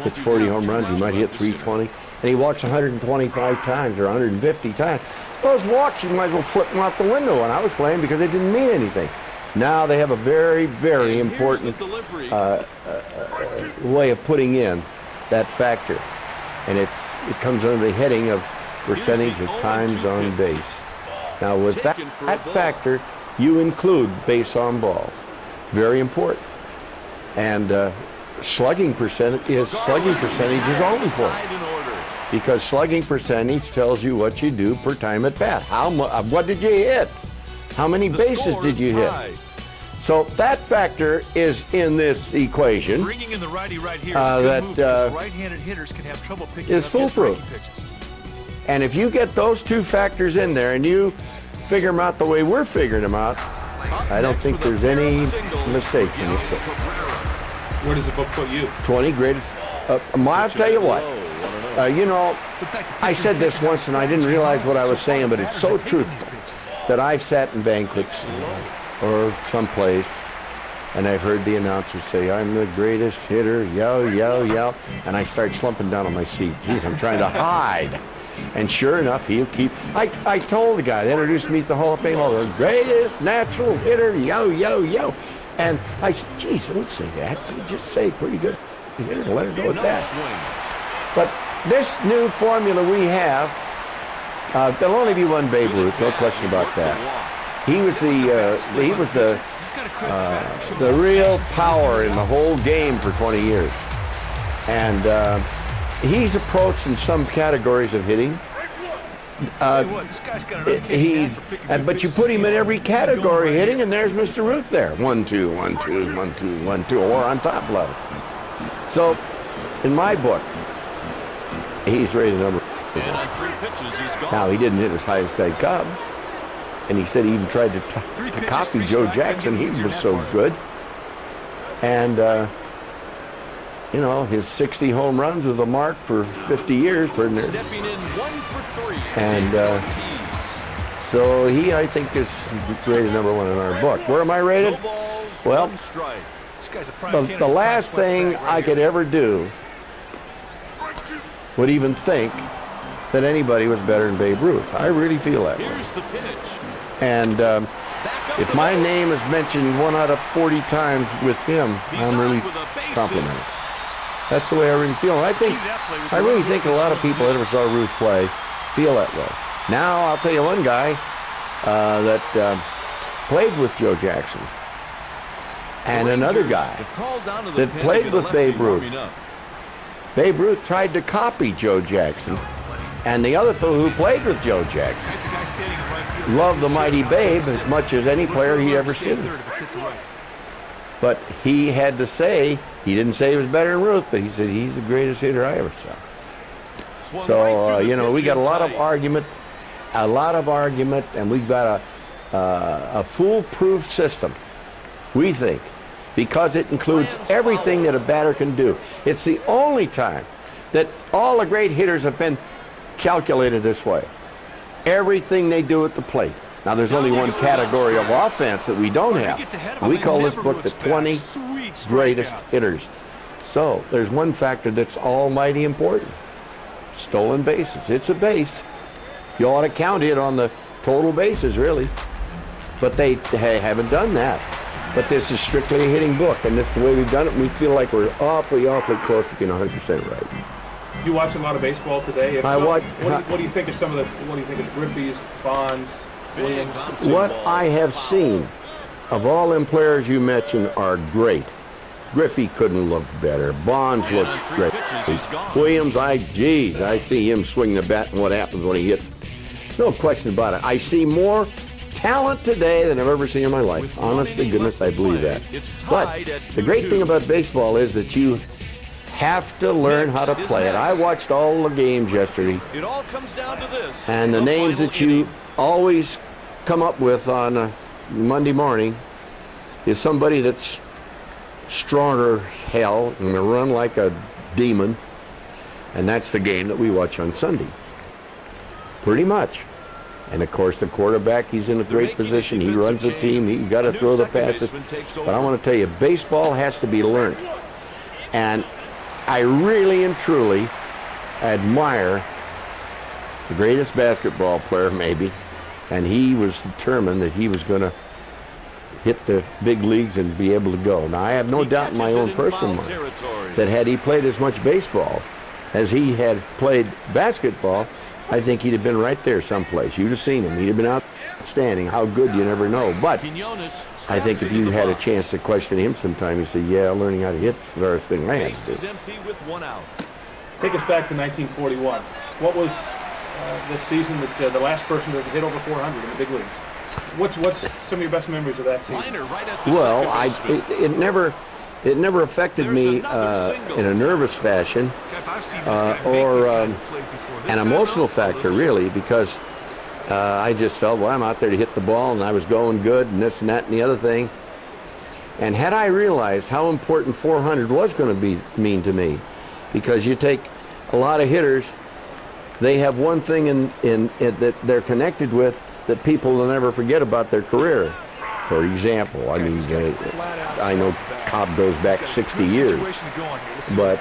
Hits 40 home runs, he might hit 320, and he walks 125 times or 150 times. Those walks, you might as well flip them out the window when I was playing, because they didn't mean anything. Now they have a very, very important way of putting in that factor, and it comes under the heading of percentage of times on base. Now with that factor, you include base on balls. Very important. And slugging percentage is all important, because slugging percentage tells you what you do per time at bat. What did you hit? How many bases did you hit? So that factor is in this equation. Bringing in the righty right here right-handed hitters can have trouble picking is foolproof. And if you get those two factors in there and you figure them out the way we're figuring them out, I don't think there's any mistakes in this book. Where does the book put you? 20 greatest. I'll tell you what. I said this once and I didn't realize what I was saying, but it's so truthful that I've sat in banquets or someplace and I've heard the announcer say, "I'm the greatest hitter, yell, yell, yell," and I start slumping down on my seat. Geez, I'm trying to hide. And sure enough, he'll keep... I told the guy that introduced me to the Hall of Fame, the greatest natural hitter, yo, yo, yo. And I said, geez, don't say that. You just say pretty good hitter. Let her go with that. But this new formula we have, there'll only be one Babe Ruth, no question about that. He was the real power in the whole game for 20 years. And he's approached in some categories of hitting. But you put him in every category hitting, and there's Mr. Ruth there. 1, 2, 1, 2, 1, 2, 1, 2, or on top level. So, in my book, he's rated number 1. Now, he didn't hit as high as Ted Cobb. And he said he even tried to copy Joe Jackson. He was so good. And, you know, his 60 home runs was a mark for 50 years. And so he, I think, is rated number 1 in our book. Where am I rated? Well, the last thing I could ever do would even think that anybody was better than Babe Ruth. I really feel that way. And if my name is mentioned 1 out of 40 times with him, I'm really complimented. That's the way I really feel. And I really think a lot of people that ever saw Ruth play feel that way. Now, I'll tell you one guy that played with Joe Jackson, and another guy that played with Babe Ruth. Babe Ruth tried to copy Joe Jackson, and the other fellow who played with Joe Jackson loved the mighty Babe as much as any player he'd ever seen. But he had to say, he didn't say he was better than Ruth, but he said he's the greatest hitter I ever saw. So, you know, we got a lot of argument. a lot of argument, and we've got a foolproof system, we think, because it includes everything that a batter can do. It's the only time that all the great hitters have been calculated this way. Everything they do at the plate. Now, there's only one category of offense that we don't have. We call this book the 20 greatest hitters. So there's one factor that's almighty important. Stolen bases. It's a base. You ought to count it on the total bases, really. But they haven't done that. But this is strictly a hitting book, and this is the way we've done it. We feel like we're awfully, awfully close to being 100% right. You watch a lot of baseball today. What do you think of some of the? What do you think of Griffey's, Bonds, Williams? What I have seen of all them players you mentioned are great. Griffey couldn't look better. Bonds looks great. Williams, I see him swing the bat and what happens when he hits. No question about it. I see more talent today than I've ever seen in my life. Honest to goodness, I believe that. But the great thing about baseball is that you have to learn how to play it. I watched all the games yesterday. It all comes down to this. And the names that you always come up with on a Monday morning is somebody that's stronger hell and they run like a demon. And that's the game that we watch on Sunday. Pretty much. And of course the quarterback, he's in a great position. He runs the team. He got to throw the passes. But I want to tell you, baseball has to be learned. And I really and truly admire the greatest basketball player maybe, and he was determined that he was going to hit the big leagues and be able to go. Now, I have no doubt in my own personal mind that had he played as much baseball as he had played basketball, I think he'd have been right there someplace. You'd have seen him. He'd have been outstanding. How good, you never know. But I think if you had a chance to question him sometime, he'd say, yeah, learning how to hit is the first thing I had to do. Take us back to 1941. What was the season that the last person to hit over 400 in the big leagues? What's some of your best memories of that season? Well, it never affected me in a nervous fashion or an emotional factor, really, because I just felt, well, I'm out there to hit the ball, and I was going good, and this and that and the other thing. And had I realized how important 400 was going to mean to me, because you take a lot of hitters, they have one thing in that they're connected with that people will never forget about their career. For example, I mean, I know Cobb goes back 60 years, but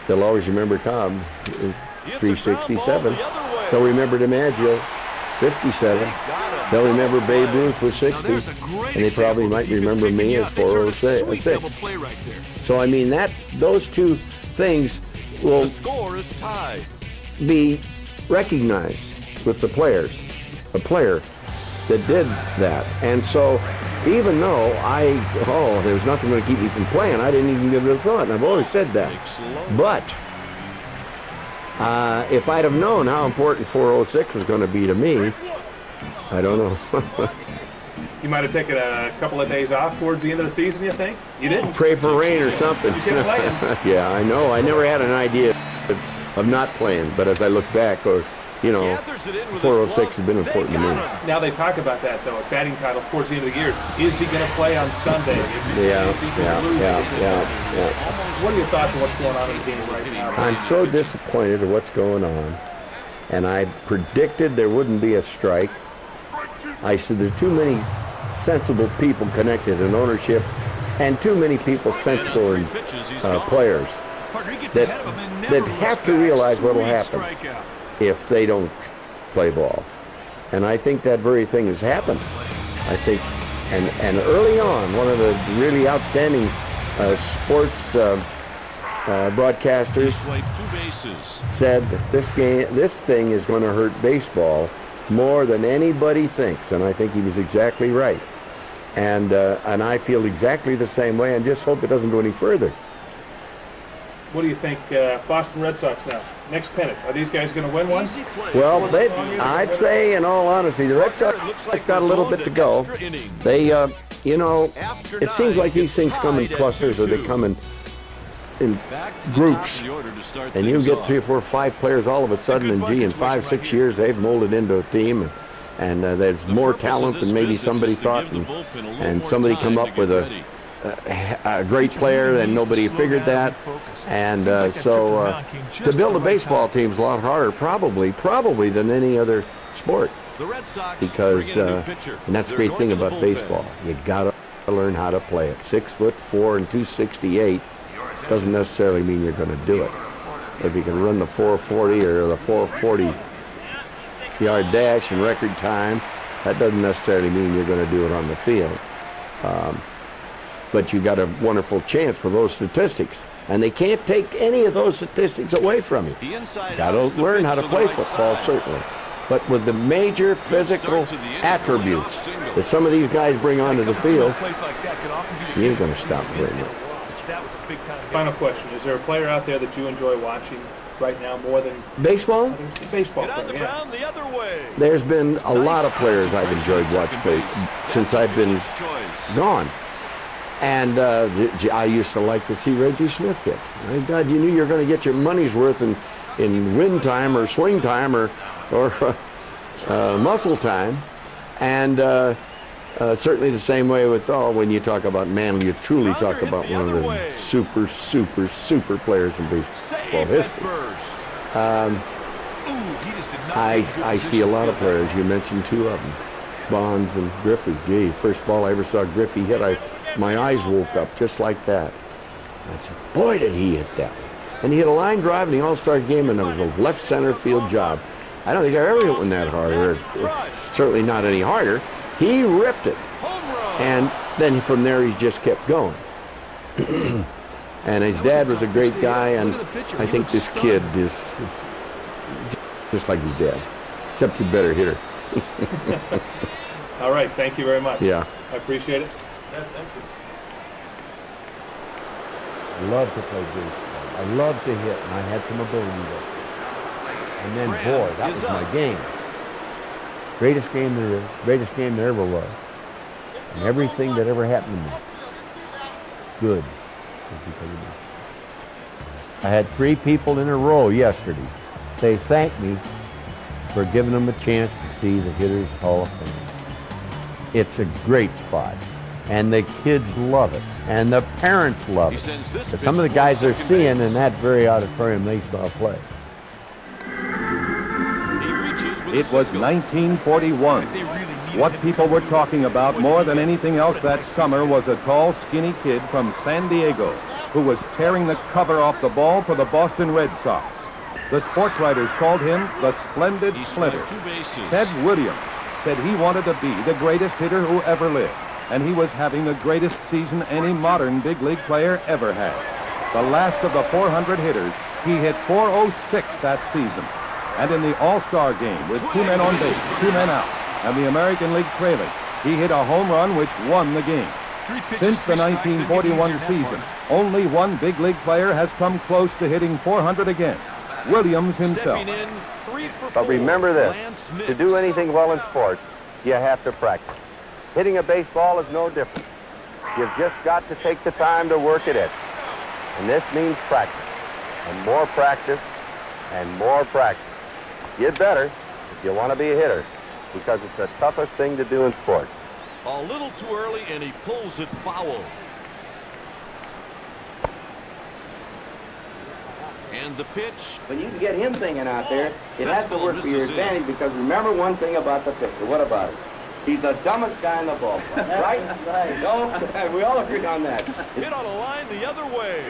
they'll always remember Cobb, 367. They'll remember DiMaggio, 57. They'll remember Babe Ruth was 60, and they probably might remember me as 406. So I mean, those two things will be recognized with the players. A player that did that. And so even though there was nothing going to keep me from playing, I didn't even give it a thought, and I've always said that. But if I'd have known how important 406 was going to be to me, I don't know. You might have taken a couple of days off towards the end of the season, you think? You didn't? Pray for rain or something. You kept playing. Yeah, I know. I never had an idea of not playing, but as I look back, 406 has been important to me. Now they talk about that, though, at batting titles towards the end of the year. Is he going to play on Sunday? Yeah. What are your thoughts on what's going on in the game right now? I'm so disappointed at what's going on, and I predicted there wouldn't be a strike. I said there's too many sensible people connected in ownership and too many people sensible in players that have to realize what will happen if they don't play ball. And I think that very thing has happened. I think, and early on, one of the really outstanding sports broadcasters said that this thing is going to hurt baseball more than anybody thinks, and I think he was exactly right. And I feel exactly the same way, and just hope it doesn't go any further. What do you think, Boston Red Sox now? Next pennant. Are these guys going to win one? Well, I'd say, in all honesty, the Red Sox got a little bit to go. They, it seems like these things come in clusters, or they come in in groups, and you get 3 or 4 or 5 players all of a sudden, and gee, in 5 or 6 years they've molded into a team, and there's more talent than maybe somebody thought, and somebody come up with a great player, and nobody figured that, and so to build a baseball team is a lot harder, probably than any other sport, because and that's the great thing about baseball. You got to learn how to play it. 6'4" and 268 doesn't necessarily mean you're going to do it. If you can run the 440 or the 440 yard dash in record time, that doesn't necessarily mean you're going to do it on the field. But you got a wonderful chance for those statistics, and they can't take any of those statistics away from you. You got to learn how to play football, certainly. But with the major physical attributes that some of these guys bring onto the field, you ain't going to stop doing it. Final question: is there a player out there that you enjoy watching right now more than baseball? Baseball player, yeah. There's been a lot of players I've enjoyed watching since I've been gone. And I used to like to see Reggie Smith hit. My God, you knew you were going to get your money's worth in wind time or swing time or muscle time. And certainly the same way with, when you talk about Mantle, you truly talk about one of the super players in baseball history. I see a lot of players. You mentioned 2 of them, Bonds and Griffey. Gee, first ball I ever saw Griffey hit, my eyes woke up just like that. I said, boy, did he hit that one. And he hit a line drive in the All-Star game, and it was a left center field job. I don't think I ever hit one that hard, or certainly not any harder. He ripped it. And then from there, he just kept going. And his dad was a great guy, and I think this kid is just like his dad, except he's a better hitter. All right, thank you very much. Yeah. I appreciate it. Thank you. I love to play baseball. I love to hit, and I had some ability there. And then, boy, that was my game. Greatest game there is, greatest game there ever was. And everything that ever happened to me, good, was because of this. I had 3 people in a row yesterday. They thanked me for giving them a chance to see the Hitters Hall of Fame. It's a great spot. And the kids love it, and the parents love it. Some of the guys they're seeing in that very auditorium they saw play. It was 1941. What people were talking about more than anything else that summer was a tall, skinny kid from San Diego who was tearing the cover off the ball for the Boston Red Sox. The sports writers called him the Splendid Splinter. Ted Williams said he wanted to be the greatest hitter who ever lived, and he was having the greatest season any modern big league player ever had. The last of the 400 hitters, he hit .406 that season. And in the All-Star game, with 2 men on base, 2 men out, and the American League trailing, he hit a home run which won the game. Since the 1941 season, only one big league player has come close to hitting 400 again, Williams himself. But remember this, to do anything well in sports, you have to practice. Hitting a baseball is no different. You've just got to take the time to work at it. And this means practice, and more practice, and more practice. Get better if you want to be a hitter, because it's the toughest thing to do in sports. A little too early, and he pulls it foul. And the pitch. When you can get him thinking out there, it has to work for your advantage, because remember one thing about the pitcher. What about it? He's the dumbest guy in the ballpark, right? Right. No, we all agree on that. Hit on a line the other way.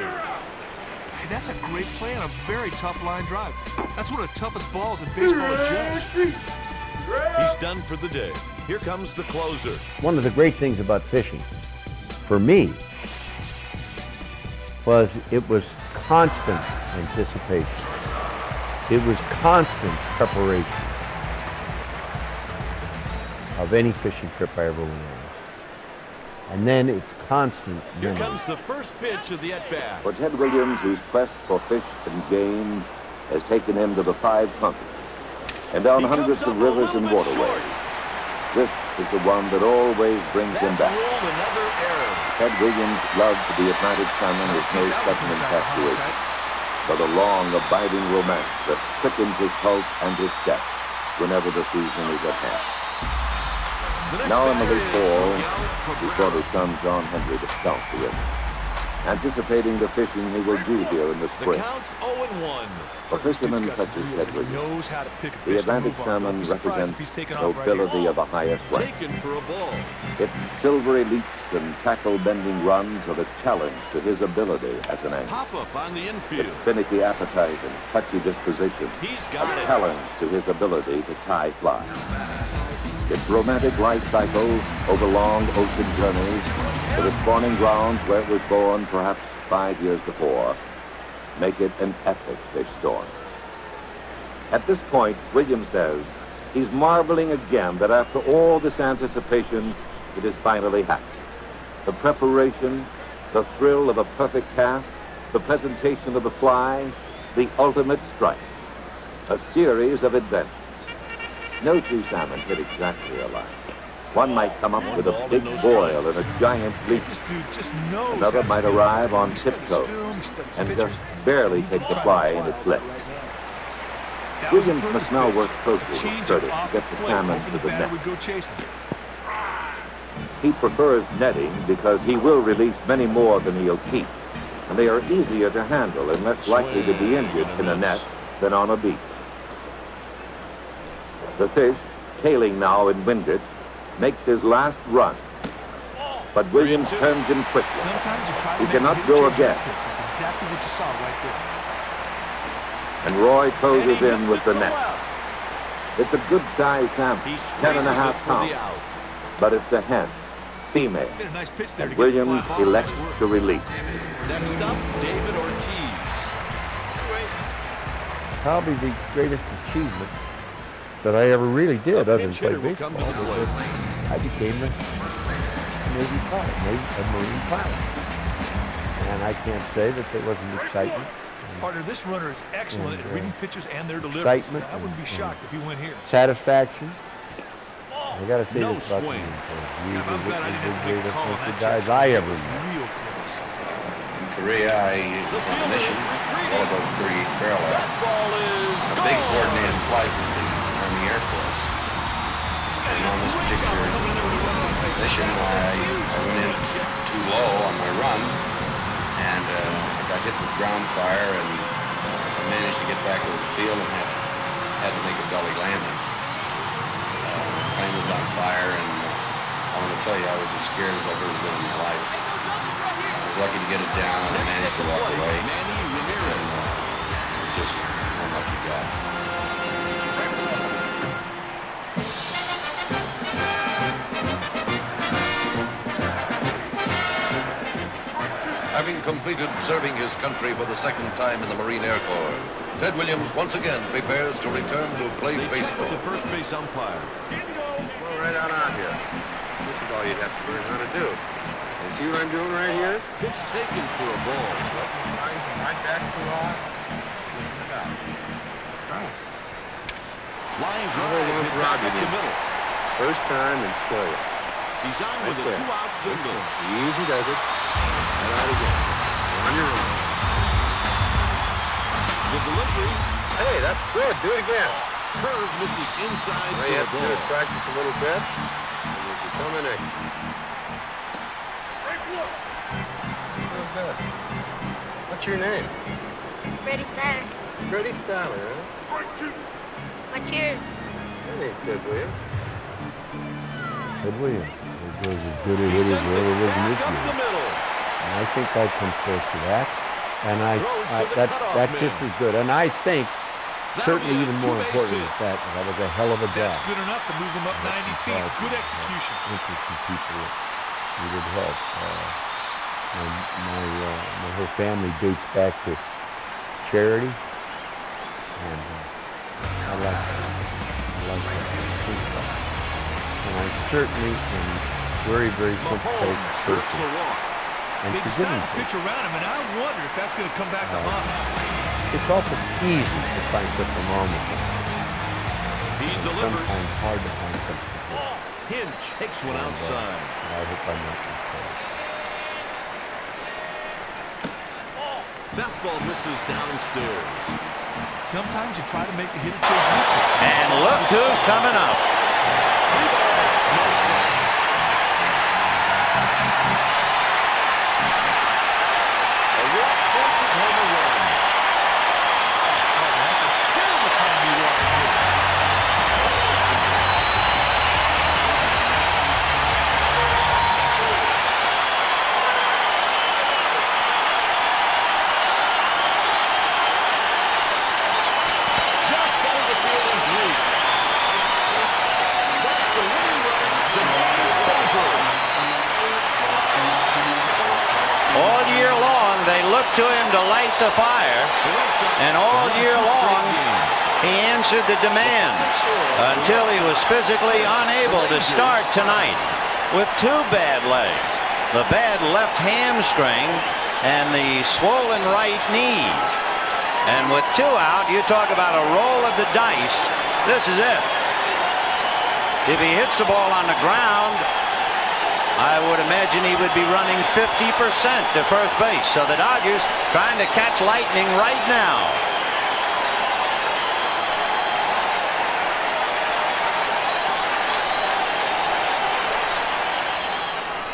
Hey, that's a great play on a very tough line drive. That's one of the toughest balls in baseball to judge. He's done for the day. Here comes the closer. One of the great things about fishing, for me, was it was constant anticipation. It was constant preparation of any fishing trip I ever went on. And then it's constant memory. Here comes the first pitch of the at-bat. For Ted Williams, whose quest for fish and game has taken him to the 500 and down hundreds of rivers and waterways. This is the one that always brings him back. That's ruled another error. Ted Williams loved the Atlantic salmon with no sudden infatuation, but a long, abiding romance that quickens his pulse and his step whenever the season is at hand. Now in the late fall, he brought his son John Henry to scout the river, anticipating the fishing he will do here in the spring. For fishermen such as Ted Williams, the Atlantic salmon represents nobility of the highest rank. Its silvery leaps and tackle-bending runs are a challenge to his ability as an angler. Its finicky appetite and touchy disposition a challenge to his ability to tie flies. Its romantic life cycle over long ocean journeys to the spawning grounds where it was born perhaps 5 years before make it an epic fish story. At this point, Williams says he's marveling again that after all this anticipation, it has finally happened. The preparation, the thrill of a perfect cast, the presentation of the fly, the ultimate strike. A series of adventures. No two salmon hit exactly alike. One might come up with a big boil and a giant leap. Another might arrive on tiptoe and just barely take the fly in its lips. Williams must now work closely with Curtis to get the salmon to the net. He prefers netting because he will release many more than he'll keep, and they are easier to handle and less likely to be injured in a net than on a beach. The fish, tailing now in windage, makes his last run. But Williams turns him quickly. He cannot go again. It's exactly what you saw right there. And Roy closes in with the net. It's a good-sized salmon, 10.5 pounds. But it's a hen, female. And Williams elects to release. Next up, David Ortiz. Probably the greatest achievement that I ever really did, other than play baseball, was that I became a Navy pilot, a Marine pilot. And I can't say that there wasn't excitement. Partner, this runner is excellent at reading pitches and their deliveries. Excitement. I wouldn't be shocked if he went here. Satisfaction. I got to say this about the Marine Corps. These are the greatest bunch of guys I ever met. In Korea, I was on a mission, well above 38 barrel out. A big coordinated flight with the Army Air Force. And on this particular mission, I went in too low on my run, and I got hit with ground fire, and I managed to get back over the field and had to make a belly landing. The plane was on fire, and I want to tell you, I was as scared as I've ever been in my life. I was lucky to get it down, and I managed to walk away. And just one lucky guy. Having completed serving his country for the second time in the Marine Air Corps, Ted Williams once again prepares to return to play baseball. The first base umpire. Go right on here. This is all you'd have to learn how to do. You see what I'm doing right here? Pitch taken for a ball. Right back to off. Line drive hit back up the middle. First time and show you. He's on with a 2-out single. Easy does it. Right out again. On your own. The delivery. Hey, that's good. Do it again. Curve misses inside Well, for you a have to do ball. it practice a little bit. And you can come in next. Real good. What's your name? Freddie Stack. Freddie Styler, huh? What's yours? That ain't Ted Williams. Ted Williams. It was as good a hit as there ever was in this game. And I think I come close to that. And that's just as good. And I think, certainly even more important than that, that was a hell of a job. That's good enough to move them up 90 feet. Good execution. Interesting people needed help. My whole family dates back to charity. And I like that. And I certainly am very, very sympathetic to Churchill and forgiving pitch around him, and I wonder if that's going to come back to haunt him. It's awful easy to find something wrong with something. Sometimes hard to find something. Hinch takes one outside. I hope I'm not too close. Fastball misses downstairs. Sometimes you try to make the hitter chase. And look who's coming up. A walk forces home a run. Oh, that's a terrible time to be walking here. Just out of the fielder's reach. That's the winning run. The game is over. All year long, they look to him to light the fire, and all year long, he answered the demands until he was physically unable to start tonight with two bad legs, the bad left hamstring and the swollen right knee. And with two out, you talk about a roll of the dice. This is it. If he hits the ball on the ground, I would imagine he would be running 50% to first base. So the Dodgers trying to catch lightning right now.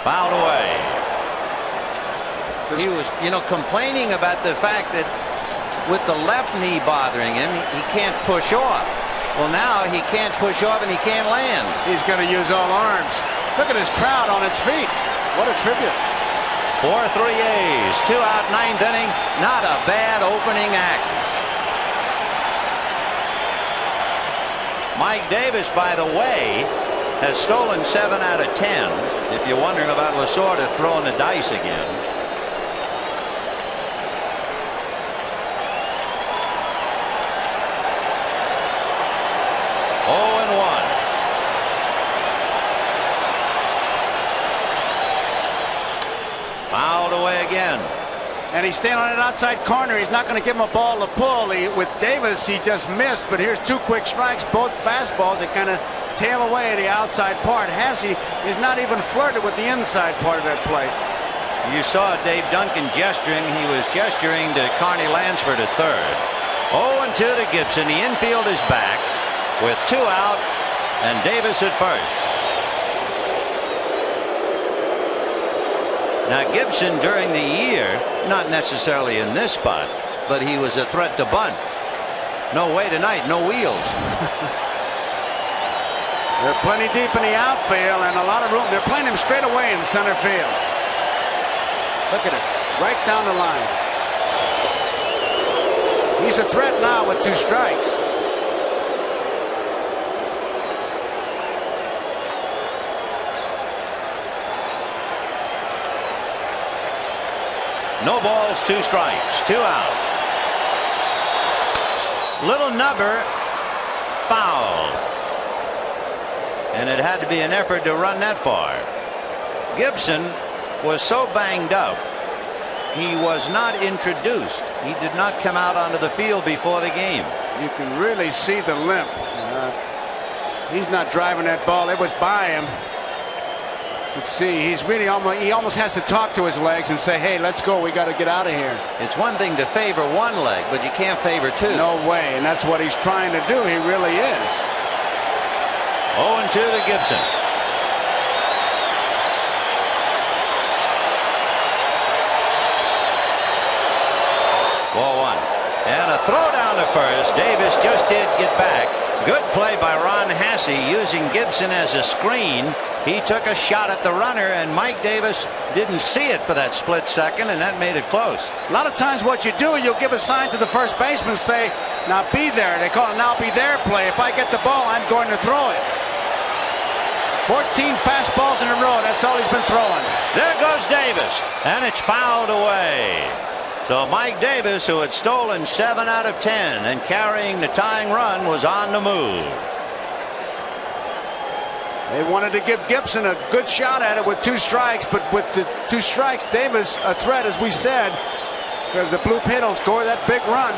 Fouled away. He was, complaining about the fact that with the left knee bothering him, he can't push off. Well, now he can't push off and he can't land. He's going to use all arms. Look at his crowd on its feet. What a tribute. 4-3 A's. 2 out, 9th inning. Not a bad opening act. Mike Davis, by the way, has stolen 7 out of 10. If you're wondering about Lasorda throwing the dice again. Fouled away again. And he's staying on an outside corner. He's not going to give him a ball to pull. With Davis, he just missed. But here's 2 quick strikes, both fastballs that kind of tail away the outside part. Hasse is not even flirted with the inside part of that play. You saw Dave Duncan gesturing. He was gesturing to Carney Lansford at third. 0-2 to Gibson. The infield is back with 2 out and Davis at first. Now Gibson during the year, not necessarily in this spot, but he was a threat to bunt. No way tonight, no wheels. They're plenty deep in the outfield and a lot of room. They're playing him straight away in center field. Look at it, right down the line. He's a threat now with 2 strikes. No balls, 2 strikes, 2 out. Little nubber, foul. And it had to be an effort to run that far. Gibson was so banged up, he was not introduced. He did not come out onto the field before the game. You can really see the limp. He's not driving that ball. It was by him. Let's see, he's really almost has to talk to his legs and say, hey, let's go, we got to get out of here. It's one thing to favor one leg, but you can't favor 2. No way, and that's what he's trying to do. He really is. 0-2 to Gibson. Ball 1. And a throw down to first. Davis just did get back. Good play by Ron Hasse using Gibson as a screen. He took a shot at the runner, and Mike Davis didn't see it for that split second, and that made it close. A lot of times what you do, you'll give a sign to the first baseman, say, now be there. They call it now be there play. If I get the ball, I'm going to throw it. 14 fastballs in a row. That's all he's been throwing. There goes Davis, and it's fouled away. So Mike Davis, who had stolen 7 out of 10 and carrying the tying run, was on the move. They wanted to give Gibson a good shot at it with 2 strikes, but with the 2 strikes, Davis a threat, as we said, because the Blue Pit will score that big run.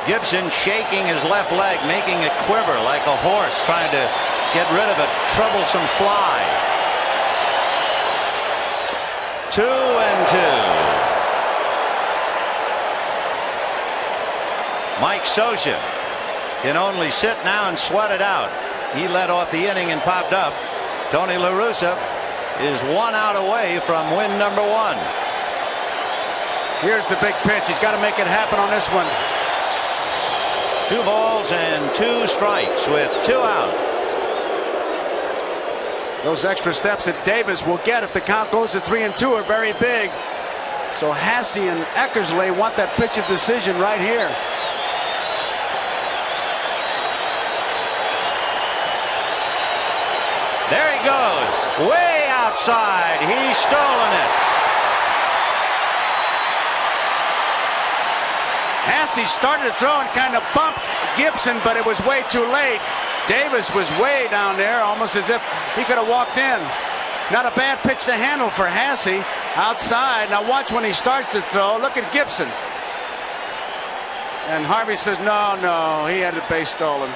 Gibson shaking his left leg, making it quiver like a horse, trying to get rid of a troublesome fly. 2-2. Mike Scioscia can only sit now and sweat it out. He led off the inning and popped up. Tony La Russa is 1 out away from win number 1. Here's the big pitch. He's got to make it happen on this one. 2 balls and 2 strikes with 2 out. Those extra steps that Davis will get if the count goes to 3-2 are very big. So Hasse and Eckersley want that pitch of decision right here. There he goes, way outside. He's stolen it. Hasse started to throw and kind of bumped Gibson, but it was way too late. Davis was way down there, almost as if he could have walked in. Not a bad pitch to handle for Hasse outside. Now watch when he starts to throw. Look at Gibson. And Harvey says, no, he had the base stolen.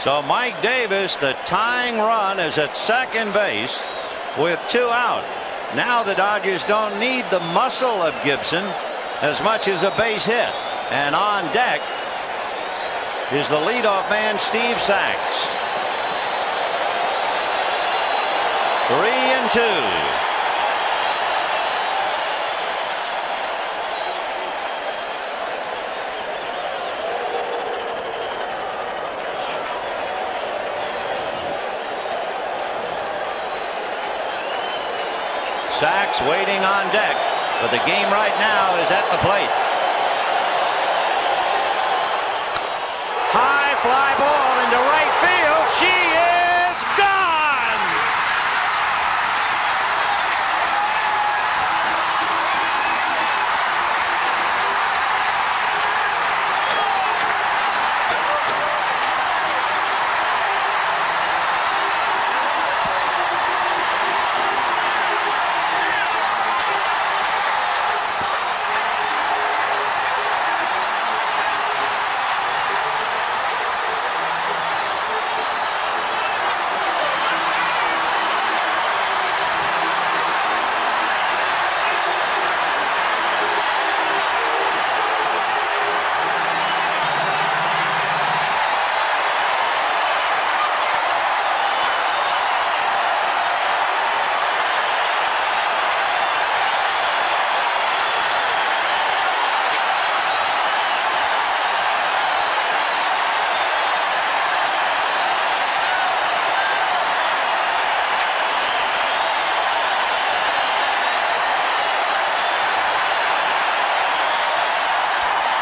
So Mike Davis, the tying run, is at second base with 2 out. Now the Dodgers don't need the muscle of Gibson as much as a base hit. And on deck is the leadoff man, Steve Sax. 3-2. Sax waiting on deck, but the game right now is at the plate. High fly ball into right field. She is gone.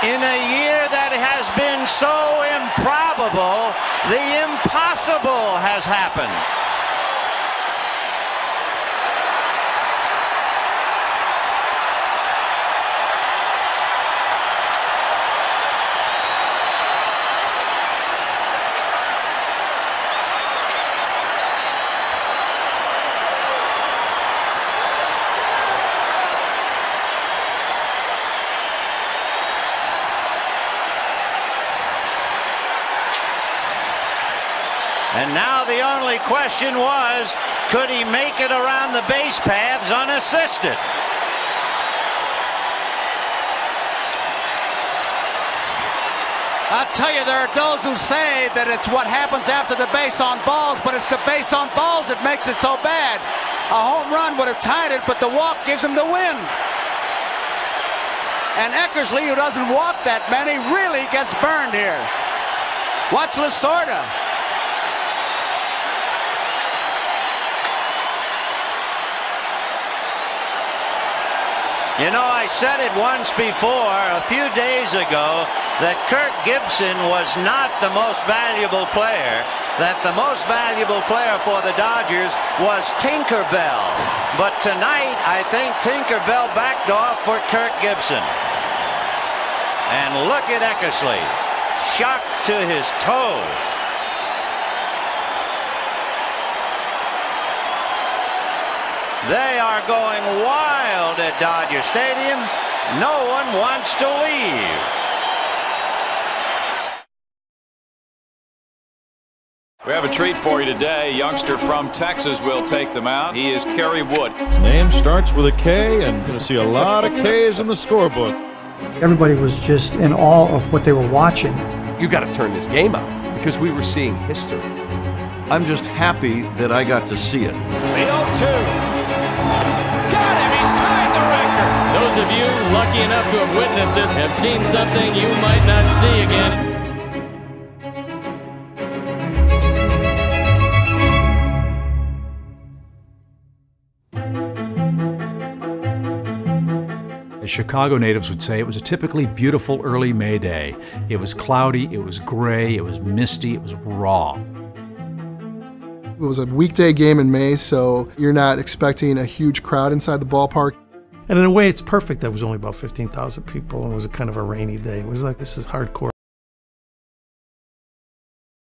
In a year that has been so improbable, the impossible has happened. And now the only question was, could he make it around the base paths unassisted? I'll tell you, there are those who say that it's what happens after the base on balls, but it's the base on balls that makes it so bad. A home run would have tied it, but the walk gives him the win. And Eckersley, who doesn't walk that many, really gets burned here. Watch Lasorda. You know, I said it once before, a few days ago, that Kirk Gibson was not the most valuable player, that the most valuable player for the Dodgers was Tinkerbell. But tonight, I think Tinkerbell backed off for Kirk Gibson. And look at Eckersley, shocked to his toes. They are going wild at Dodger Stadium. No one wants to leave. We have a treat for you today. A youngster from Texas will take them out. He is Kerry Wood. His name starts with a K, and you're going to see a lot of Ks in the scorebook. Everybody was just in awe of what they were watching. You got to turn this game out because we were seeing history. I'm just happy that I got to see it. The 0-2. Got him! He's tied the record! Those of you lucky enough to have witnessed this have seen something you might not see again. As Chicago natives would say, it was a typically beautiful early May day. It was cloudy, it was gray, it was misty, it was raw. It was a weekday game in May, so you're not expecting a huge crowd inside the ballpark. And in a way, it's perfect that it was only about 15,000 people and it was a kind of a rainy day. It was like, this is hardcore.